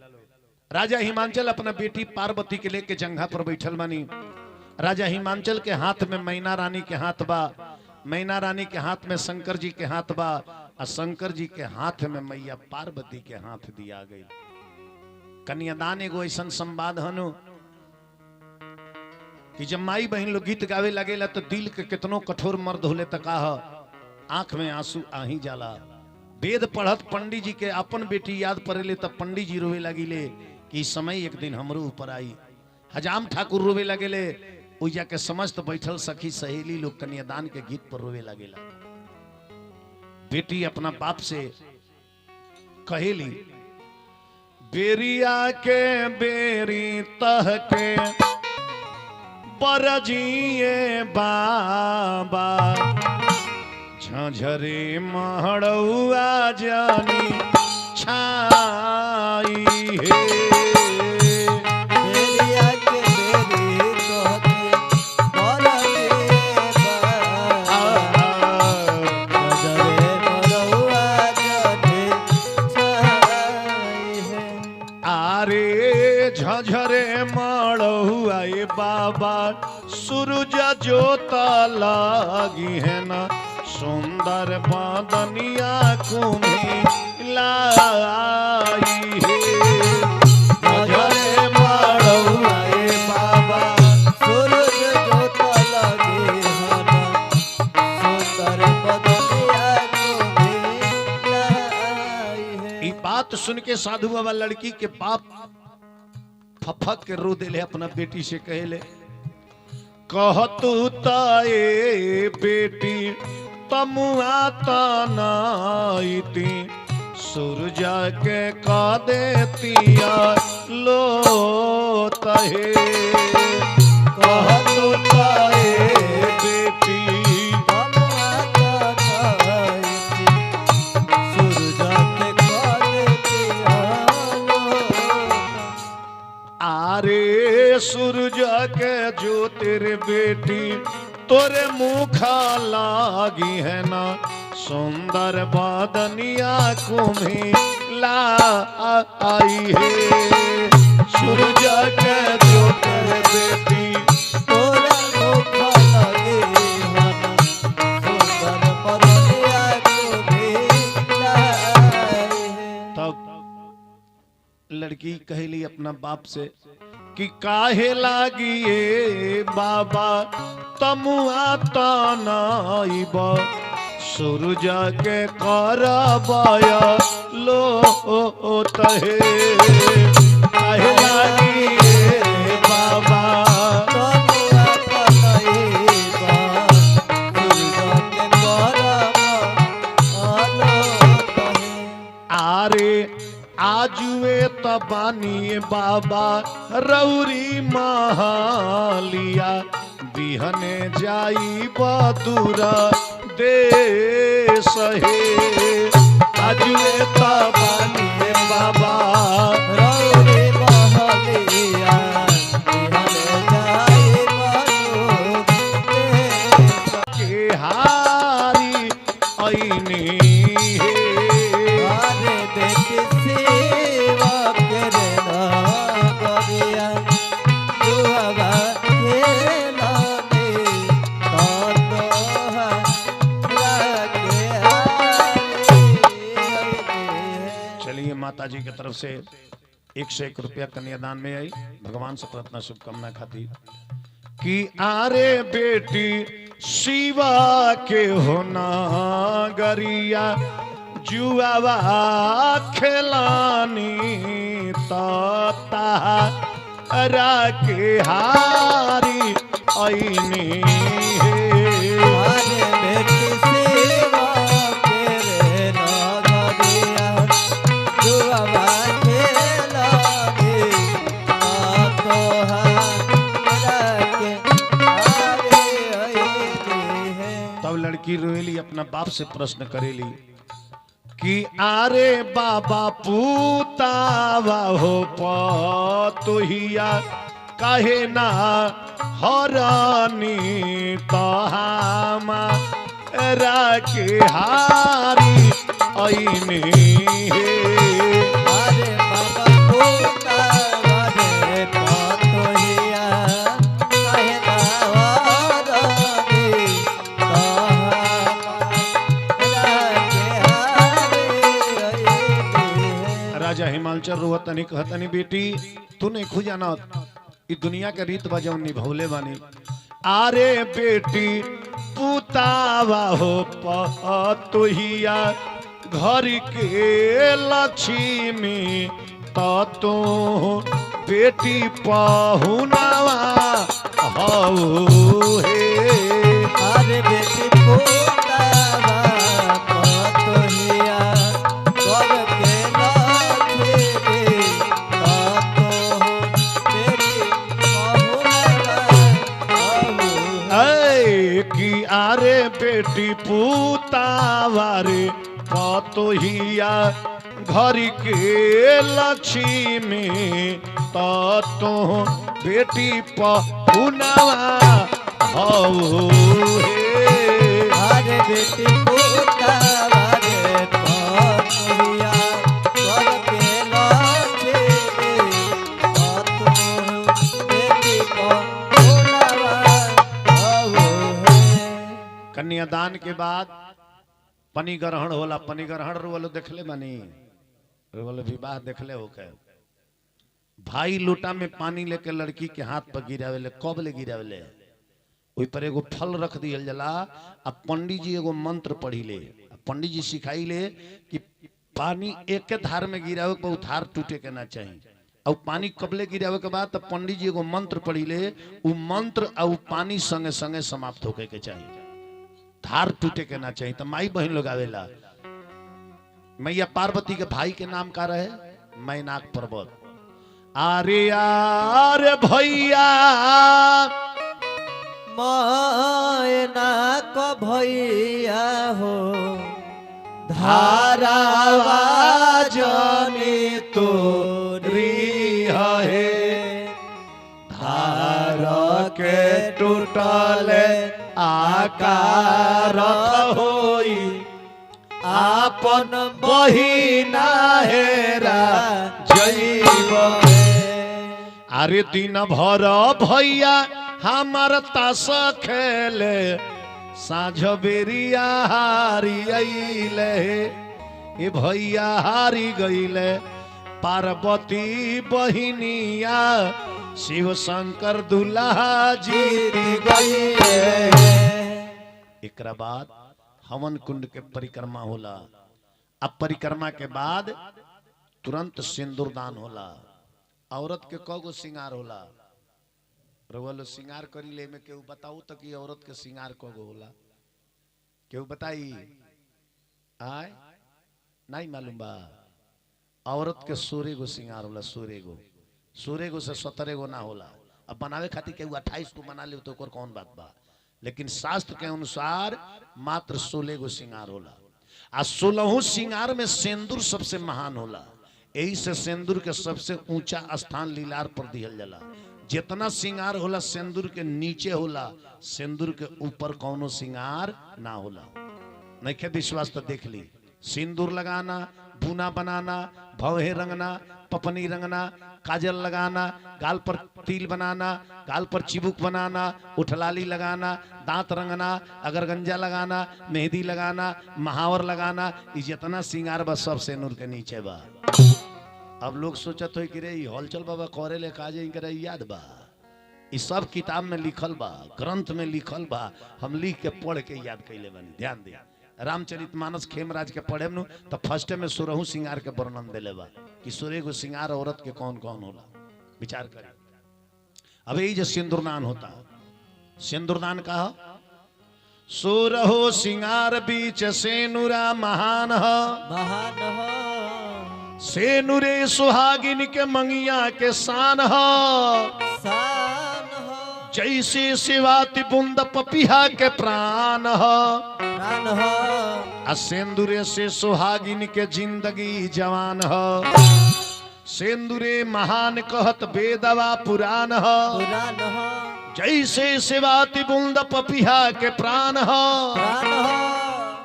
राजा हिमांचल अपना बेटी पार्वती के लेके जंघा पर बैठल बानी। राजा हिमांचल के हाथ में मैना रानी के हाथ बा, मैना रानी के हाथ में शंकर जी के हाथ बा, और शंकर जी के हाथ में मैया पार्वती के हाथ दिया गई। कन्यादान एगो ऐसा संवाद हनु कि जब माई बहन लोग गीत गावे लगेला तो दिल के कितनो कठोर मर्द होले तक आंख में आंसू आ ही जाला। वेद पढ़त पंडित जी के अपन बेटी याद पड़ेले तब पंडित जी रोवे लगिले कि समय एक दिन हमरो ऊपर आई। हजाम ठाकुर रोवे लगेले, उजा के समस्त बैठल सखी सहेली लोग कन्यादान के गीत पर रोवे लगेला। बेटी अपना बाप से कहेली, बेरिया के बेरी तह के बरजिए बाबा, झझरे महड़ुआ जानी छाई है। बेरिया के बेरी तोहके बरजिए बाबा, झझरे महड़ुआ जानी छाई है। आरे झझरे महड़ुआ बाबा, सूरज जोता लागी है ना, सुंदर बादनिया कुम्ही लाई है। झझरे महड़ुआ बाबा, सूरज जोता लागी है ना, सुंदर बादनिया कुम्ही लाई है। ई बात सुन के साधु बाबा लड़की के बाप फफक के रो दिले, अपना बेटी से कहले, कहतू ताए बेटी तमुआ तनाईती, सूरजा के का देतिया लो तहे। कहतू ताए बेटी तमुआ तनाईती, सूरजा के का देतिया लो। आरे सूरज के जो तेरे बेटी तोरे मुखा लागी है ना, सुंदर बादनिया कुम्ही लाई है। सूरज के जो तेरे बेटी तोरे मुखा लागी है ना, सुंदर बादनिया कुम्ही लाई है। तब लड़की कहली अपना बाप से कि काहे लागी ये बाबा तमुआ तनाइब, सूरज के करबाया लो तहे। काहे लागी ये बाबा तमुआ तनाईबा, सूरजा के करबाया लो तहे। आरे आजुए तबानी बाबा रौरी महालिया, बिहने जाई बदुरा देश हे। आजुए तबानी बाबा रौरे महलिया, बिहने जाई बदुरा देश। के हारी ऐनी हे। अरे बेटी सेवा करे ना गरिया, दुआवा खेला दे तातोहा लागे आए। चलिए माता जी की तरफ से 101 रुपया कन्यादान में आई। भगवान से प्रार्थना शुभकामना खाती कि आरे बेटी शिवा के होना गरिया, जुआवा खेलानी ताता के हारी ऐनी हे। अरे बेटी सेवा करे ना गरिया, दुआवा खेला दे तातोहा लागे आए। तब लड़की रोएली, अपना बाप से प्रश्न करेली कि आरे बाबा पूतावा हो पतोहिया, काहे ना हरानी तहामा के हारी ऐनी हे। अरे बाबा पोता वारे पातोहिया, काहे ना वारानी तहामा लागे गोचर रोवतनी कहतनी बेटी तू नहीं खुजाना ई दुनिया के रीत बजाऊ निभौले बानी। आरे बेटी पुतावा हो पतोहिया घर के लक्ष्मी तो बेटी पहुनावा हो हे। अरे बेटी पुतावा पतोहिया घर के लक्ष्मी तो बेटी पहुनावा हो। ऐ कि आरे बेटी पुतावा रे पतोहिया घर के लक्ष्मी तो बेटी पहुनावा हो हे। अरे बेटी पुतावा रे पतोहिया घर के लक्ष्मी तो बेटी पहुनावा हो हे। कन्यादान के बाद पनी ग्रहण होला। पनी ग्रहण रोलो देखले बानी रोलो विवाह देखले हो के भाई लोटा में पानी लेके लड़की के हाथ पर गिरावेले। कब ले गिरावेले ओई पर एगो फल रख दियल जला। अब पंडित जी एगो मंत्र पढ़ी ले। पंडित जी सिखाई ले कि पानी एक के धार में गिरावे के उधार टूटे के ना चाहिए। और पानी कबले गिरावे के बाद तब पंडित जी एगो मंत्र पढ़ी ले। उ मंत्र और पानी संगे संगे समाप्त होके के चाहिए, धार टूटे के ना चाहिए। तो माई बहन लोग आवेला। मैया पार्वती के भाई के नाम का रहे मैनाक पर्वत। आरे आरे भैया मैना को भैया हो धारावा जाने तो है धार के टूटल आकार होई आपन बहिना हेरा जैब। अरे दिन भर भैया हमार ताश खेले साँझ बेरिया हारी अइले। ए भैया हारी गईले पार्वती बहिनिया शिव शंकर दुल्हा जीत गईले। एकरा बाद हवन कुंड के परिक्रमा होला। अब परिक्रमा के बाद तुरंत सिंदूर दान होला। औरत के कगो श्रृंगार होला रवल श्रृंगार करी ले में केहू बताऊ तो कि औरत के श्रृंगार कगो होला केहू बताई आय नहीं मालूम बा। औरत के 16 गो श्रृंगार होला। 16 गो से 17 गो ना होला। अब बनावे खातिर केहू 28 को बना ले तो ओकर कौन बात बा, लेकिन शास्त्र के अनुसार मात्र 16 गो श्रृंगार होला। आ 16 श्रृंगार में सिंदूर सबसे महान होला। यही से सिंदूर के सबसे ऊंचा स्थान लीलार पर दिहल जाला। जितना श्रृंगार होला सिंदूर के नीचे होला, सिंदूर के ऊपर कौनो श्रृंगार ना होला। नहीं के विश्वास तो देख ली। सिंदूर लगाना, बुना बनाना, भौहे रंगना, पपनी रंगना, काजल लगाना, गाल पर तिल बनाना, गाल पर चिबुक बनाना, उठलाली लगाना, दांत रंगना, अगर गंजा लगाना, मेहंदी लगाना, महावर लगाना, ये जितना श्रृंगार बा सब सिंदूर के नीचे बा। अब लोग सोचत हो कि रे हलचल बाबा करे ले काजे करे याद बा। ये सब किताब में लिखल बा, ग्रंथ में लिखल बा। हम लिख के पढ़ के याद कैले बानी। ध्यान दे रामचरितमानस खेमराज के पढ़े नु तो फर्स्ट में 16 श्रृंगार के वर्णन देले बा कि 16 गो श्रृंगार औरत के कौन कौन होला। विचार करें। अब यही जो सिंदूरदान होता, सिंदूरदान का 16 श्रृंगार बीच सेनुरा महान महान हो सेनुरे सुहागिन के मंगिया के शान शान हो जैसे सिवाति बुंद पपिहा के प्राण प्राण हो आ सेंदूरे से सुहागिन के जिंदगी जवान सेंदूरे महान कहत बेदवा पुराण पुराण हो जैसे सिवाति बुंद पपिहा के प्राण प्राण हो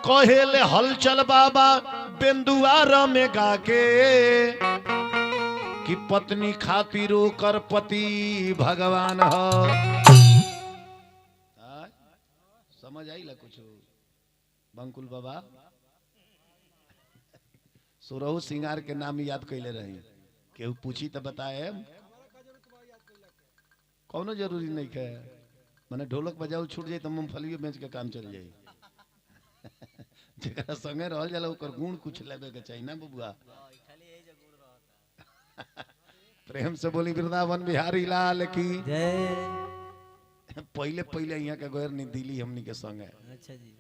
कहेले हलचल बाबा बेंदुआर में गाके कि पत्नी खातिर कर पति भगवान समझ आई ला कुछ बंकुल बाबा 16 श्रृंगार के नाम याद कैले रही। केहू पूछी तो बताए कौनो जरूरी नहीं है मैंने ढोलक बजाओ छूट जाए तो मूंगफली बेच के काम चल जाए जरा संगे रह जाला ओकर गुण कुछ लेबे के चाहिए ना बबुआ प्रेम से बोली वृंदावन बिहारी लाल की जय। पहले पहले यहाँ के गैर नहीं दिली हमनी के संगे अच्छा जी।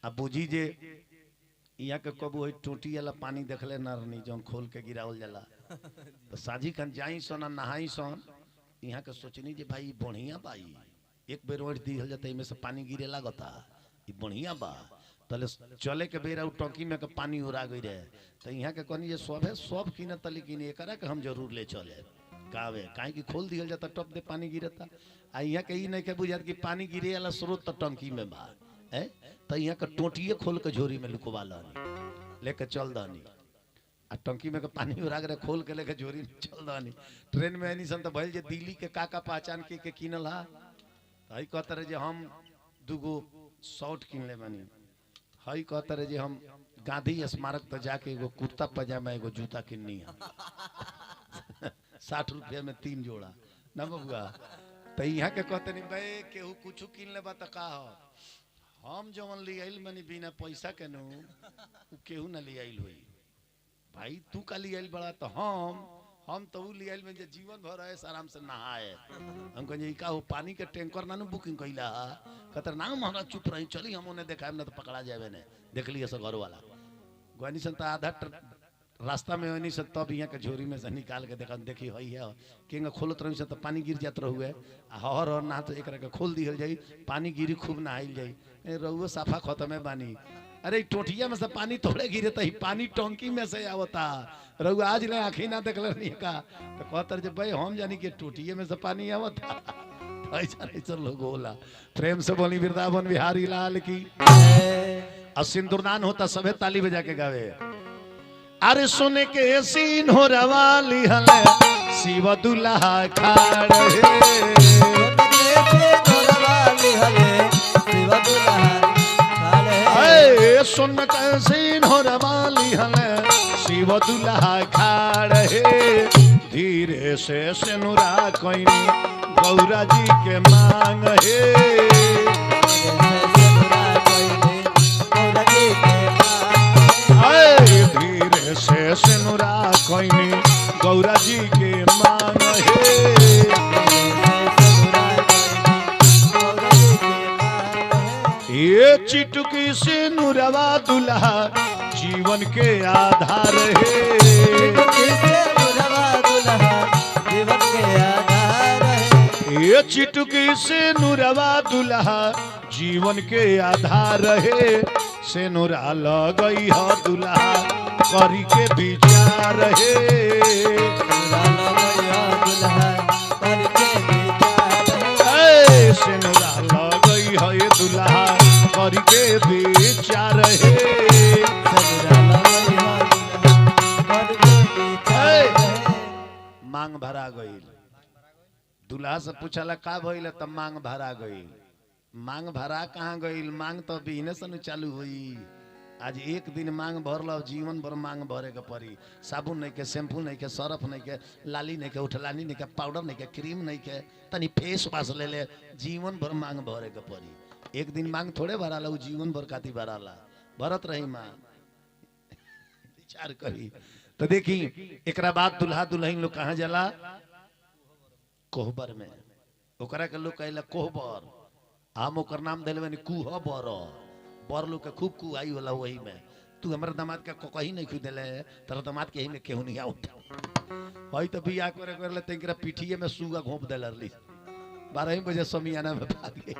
अब बुझी जे यहाँ के कबू है टोटी वाला पानी देखले ना रहनी जौन खोल के गिरावल जाला तो साझी खन जाई सन नहाई सन यहाँ के सोचनी जे भाई बढ़िया बाई एक बेर ओढ़ दी जाता इमे से पानी गिरे लागता ई बढ़िया बा तले चले के बेरा उ टंकी में के पानी उड़ा गई रहे तो यहाँ के कहनी जे सब है सब की न तली की एकरा के हम जरूर ले चले कावे काहे कि खोल दिया जाता टप दे पानी गिरता आ यहाँ के ई नहीं के बुझात कि पानी गिरे वाला स्रोत तो टंकी में बा है तो यहाँ के टोटिए खोल के झोरी में लुकवा लानी लेके चल दानी आ टंकी में के पानी उड़ा के खोल के लेके झोरी में चल दानी ट्रेन में एनी सन तो भइल जे दिल्ली के काका पहचान के किनल हा हई कहते रहे जे हम दुगो शर्ट किन ले बानी हई कहते रहे जे हम गांधी स्मारक पर जाके एगो कुर्ता पजामा एगो जूता किननी है 60 रुपया में 3 जोड़ा ना बबुआ तो यहाँ के कहते नहीं भाई केहू कुछ किन ले तो का हो हम जवन ले आइल मनी बिना पैसा के नु केहू ना ले आइल होई भाई तू का ले आइल बड़ा तो हम तो उ ले आइल में जे जीवन भर है आराम से नहाए हम कहे का वो पानी के टैंकर ना बुकिंग कइला कहते ना हमरा चुप रही चली हम उन्हें देखाएम ना तो पकड़ा जाए ने देख लिए सब घर वाला गनी सन तो आधा रास्ता में वनी से तब यहाँ के झोरी में से निकाल के देखा देखी हई है केंगा खोलत रही से तो पानी गिर जात रहुए हर और ना तो एक के खोल दिहल जाई पानी गिरी खूब नहाइल जाई रहुए साफा खत्म है पानी अरे टोटिया में से पानी थोड़े गिरे तो पानी टंकी में से आवता रहुआ आज ले आँखी ना देख नहीं का तो कहतर जे भाई हम जानी कि टोटिए में से पानी आवता ऐसा ऐसा लोग होला प्रेम से बोली वृंदावन बिहारी लाल की और सिंदूरदान होता सभे ताली बजा के गावे अरे सुने के सीन हो रवाली हले शिव दुल्हा खाड़े सुन के सीन हो रवाली हले शिव दुल्हा खाड़े धीरे से सिनुरा कोइनी गौरा जी के मांग धीरे से सिनुरा कोइनी गौरा जी के मांग ये चिटुकी से नुरवा दुल्हा जीवन के आधार ये चिटुकी से नुरवा दुल्हा जीवन के आधार है से नुरा लगई है दुल्हा करी के विचार से नुरा लगई है दुल्हा करी के विचार मांग भरा गई दुल्हा से पूछला का भइल तब मांग भरा गई मांग भरा कहाँ गई मांग तो बिहने से चालू हुई आज एक दिन मांग भरल जीवन भर मांग भरे के पड़ी साबुन नहीं के शैम्पू नहीं के सरफ नहीं के लाली नहीं के उठलानी नहीं के पाउडर नहीं के क्रीम नहीं के तनी फेस वाश ले ले जीवन भर मांग भरे के पड़ी एक दिन मांग थोड़े भराला जीवन भर खाती भराला भरत रही मांग विचार करी तो देखी एक बाद दुल्हा दुल्हन लोग कहाँ जाला कोहबर में ओकरा के लोग कहला कोहबर हम ओकर नाम दिले कुहबर बर लोग के खूब कुआई होला वही में तू हमारे दामाद का कहीं नहीं खुद दिले तेरा दामाद के ही में केहू नहीं आवता हई तो बियाह करे करले तेकरा पीठिए में सुगा घोंप देलरली 12 बजे समियाना में बात गई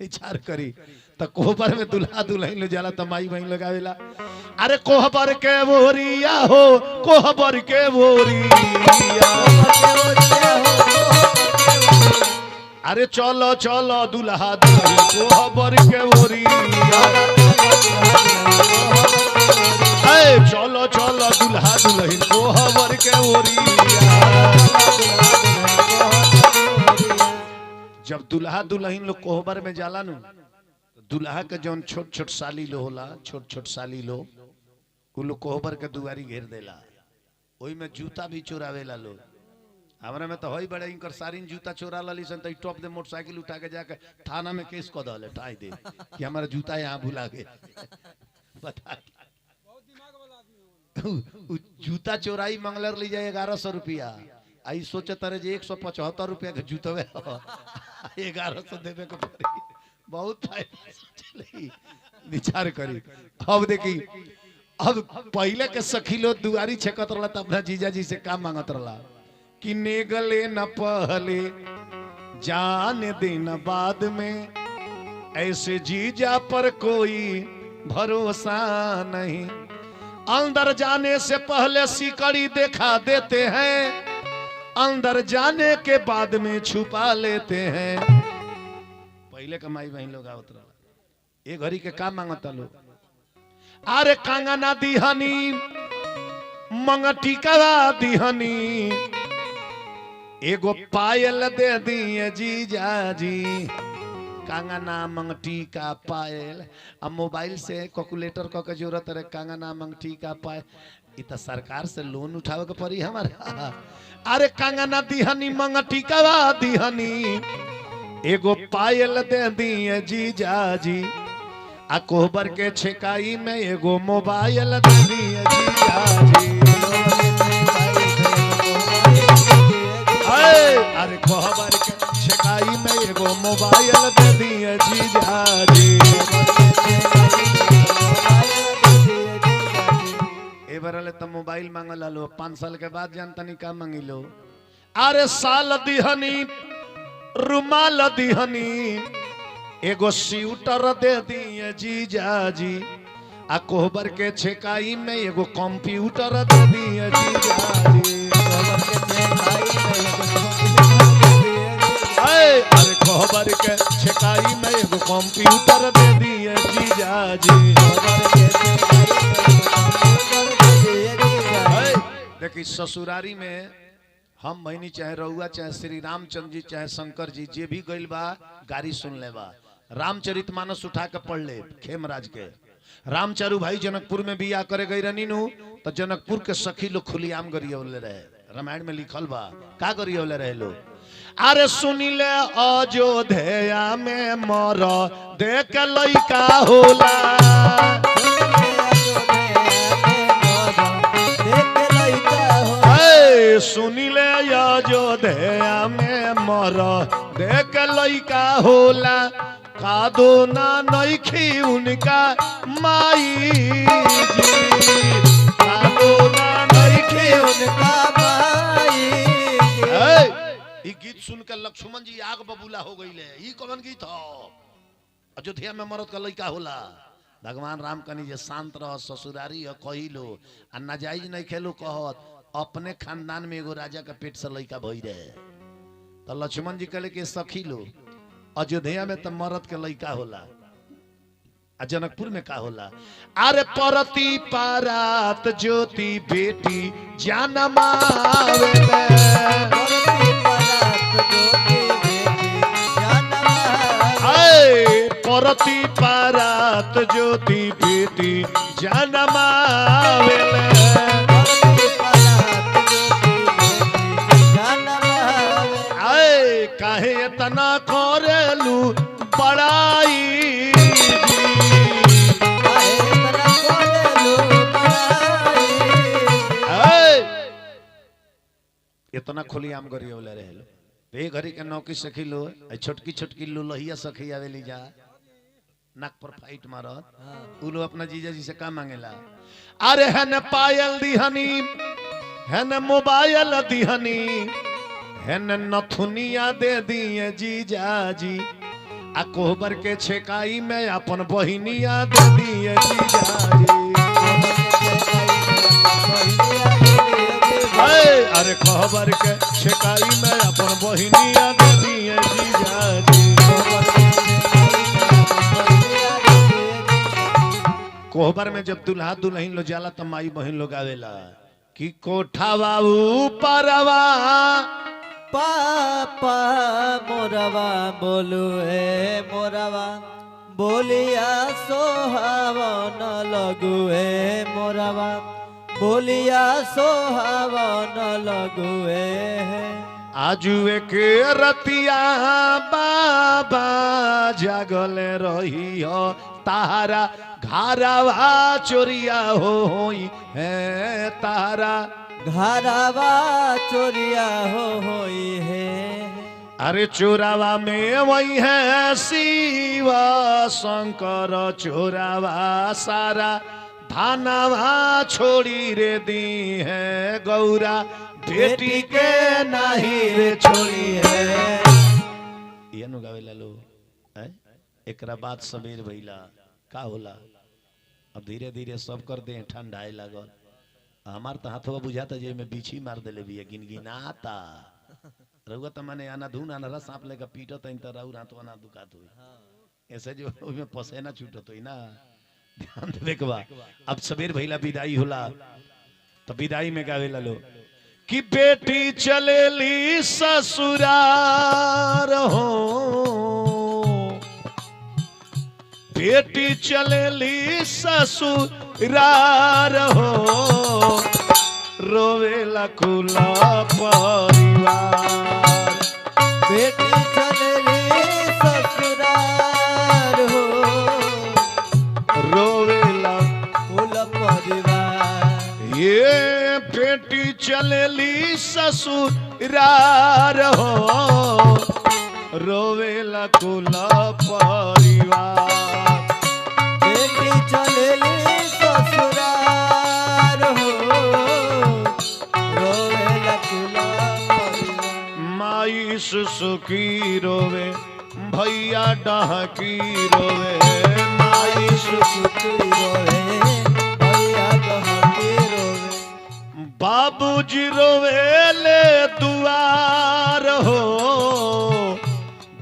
विचार करी तो कोहबर में दुल्हा दुल्हन ले जाला त माई बहन लगावेला अरे कोहबर के बोरिया हो कोहबर के बोरिया अरे चलो चलो दुल्हा दुल्हन कोहबर के बोरिया चलो चलो दुल्हा दुल्हन कोहबर के बोरिया जब दुल्हा दुल्हन लोग कोहबर में जाला नु दुल्हा के जौन छोट छोट साली लो होला छोट छोट साली लो उ लोग कोहबर के दुआरी घेर देला ओई में जूता भी चोरावेला लोग। हमरा में तो होई बड़े इनकर सारी जूता चोरा लली सन तो टॉप दे मोटरसाइकिल उठा के जाके थाना में केस क दले ठाई दे कि हमारा जूता यहाँ भुला गए। बता बहुत दिमाग वाला आदमी जूता चोराई मंगलर ली जाए 1100 रुपया। आई सोचे तारे जे 175 रुपया के जूतवे 1100 देवे के पड़ी। बहुत विचार करी। अब देखी अब पहले के सखी लोग दुआरी छेकत रहा तब अपना जीजा जी से काम मांगत रहा कि नेगले न पहले जाने देना बाद में ऐसे जीजा पर कोई भरोसा नहीं। अंदर जाने से पहले सिकड़ी देखा देते हैं, अंदर जाने के बाद में छुपा लेते हैं। पहले कमाई बहन लोग आवत रहा ये घड़ी के काम मांगता लोग। अरे कंगना दिहनी मंगटिका दिहनी एगो पायल दे दिए जीजा जी। कंगना मंगटिका पायल अब मोबाइल से कैलकुलेटर क के जरूरत है। कंगना मंगटिका पायल इ त सरकार से लोन उठावे के पड़ी हमारा। अरे कंगना दिहनी मंगटिका दिहनी एगो पायल दे दिए जीजा जी। आ कोहबर के छेकाई में एगो मोबाइल दे दिए जीजा जी। अरे कोहबर के छेकाई में एगो मोबाइल दे दिए जीजा जी। ए बरले तो मोबाइल मांगला लो 5 साल के बाद जानता नहीं का मांगी लो। अरे साल दिहनी रुमाल दिहनी एगो स्वेटर दे दिए जीजा जी। आ कोहबर के छेकाई में एगो कंप्यूटर दे दिए जीजा जी। अरे कोहबर के छेकाई में एगो कंप्यूटर दे दिए जीजा जी। देखिए ससुरारी में हम बहनी चाहे रउआ चाहे श्री रामचंद्र जी चाहे शंकर जी जे भी गइल बा गाड़ी सुन ले बा। रामचरितमानस उठा के पढ़ ले खेमराज के। रामचारू भाई जनकपुर में बिया करे गई रनी नु तो जनकपुर के सखी लोग खुलियाम गरियौले रहे। रामायण में लिखल बा का गरियौले रहे लोग। अरे सुनी ले अयोध्या में मर देख लइका होला। सुनी ले अयोध्या में मर देख लइका होला। कादो ना नइखी उनका माई जी। कादो ना नइखी उनका माई। ई गीत सुन के लक्ष्मण जी आग बबूला हो गईले। ई कौन गीत हो? अयोध्या में मरद का लइका होला। भगवान राम कनी जे शांत रह ससुरारी कहिलो आ नाजायज नहीं खेलो कहत अपने खानदान में एगो राजा का पेट से लइका भई रहे। तो लक्ष्मण जी कहले कि सखी लो अयोध्या में तो मरद के लइका होला आ जनकपुर में का होला। अरे परती पारात ज्योति बेटी जानमावे परती पारात ज्योति बेटी जानमावे। काहे इतना करेलू बड़ाई इतना खुली आम गरी वाले रहे लो। बे घरी के नौकी सखी लो छोटकी छोटकी लो लोहिया सखी आवेली जा नाक पर फाइट मारत उ लो अपना जीजा जी से का मांगेला। अरे है न पायल दिहनी है न मोबाइल दिहनी है नथुनिया दे दिए जीजा जी। आ कोहबर के छेकाई में अपन बहिनिया दे दिए जीजा जी। अरे कोहबर के छेकाई में अपन बहिनिया दे दिए जीजा जी। कोहबर में जब दुल्हा दुल्हन लो जाला तो माई बहन लोग आवेला कि कोठावा ऊपरवा पापा मोरवा बोलू है मोरवा बोलिया सोहावन लगू है मोरवा बोलिया सोहावन लगुए है आजुए के रतिया बाबा जागल रही हो तारा घारावा चोरिया होई है तारा घरवा चोरिया होई है अरे चोरावा में वही है शिवा शंकर चोरावा सारा धानावा छोड़ी रे दी है गौरा बेटी के नहीं रे छोड़ी है ये नु गावे लालो एकरा बात सबेर भइला का होला अब धीरे धीरे सब कर दे ठंडाए लागल हमार तो हाथवा बुझाता जे में बीछी मार देले बिया गिनगिनाता रहुआ त माने आना धुन आना रस आप लेके पीटत त रहु हाथवा ना दुखात होई ऐसे जो ओमे पसेना छूटत होई ना ध्यान देवे के बा अब सबेर भइला विदाई होला तो विदाई में गावे लो कि बेटी चलेली ससुरार हो बेटी चलेली ससुरार हो रोवेला कुला परिवार बेटी चलेली ससुरार हो रोवेला कुल परिवार ये बेटी चलेली ससुरार हो रोवेला कुला परिवार बेटी चलेली ससुरार हो रोवेला कुल परिवार माई सुसुकी रोवे भैया डहकी रोवे माई सुसुकी रोवे भैया डहकी रोवे बाबूजी रोवे ले दुआर हो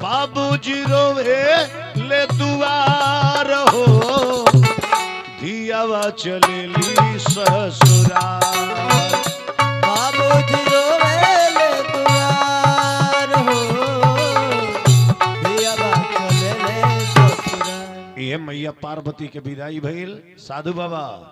बाबूजी रोवे ले दुआर हो धियावा चलेली ससुराल बाबूजी रोवेले दुआर हो धियावा चलेले ससुराल ये मैया पार्वती के विदाई भइल साधु बाबा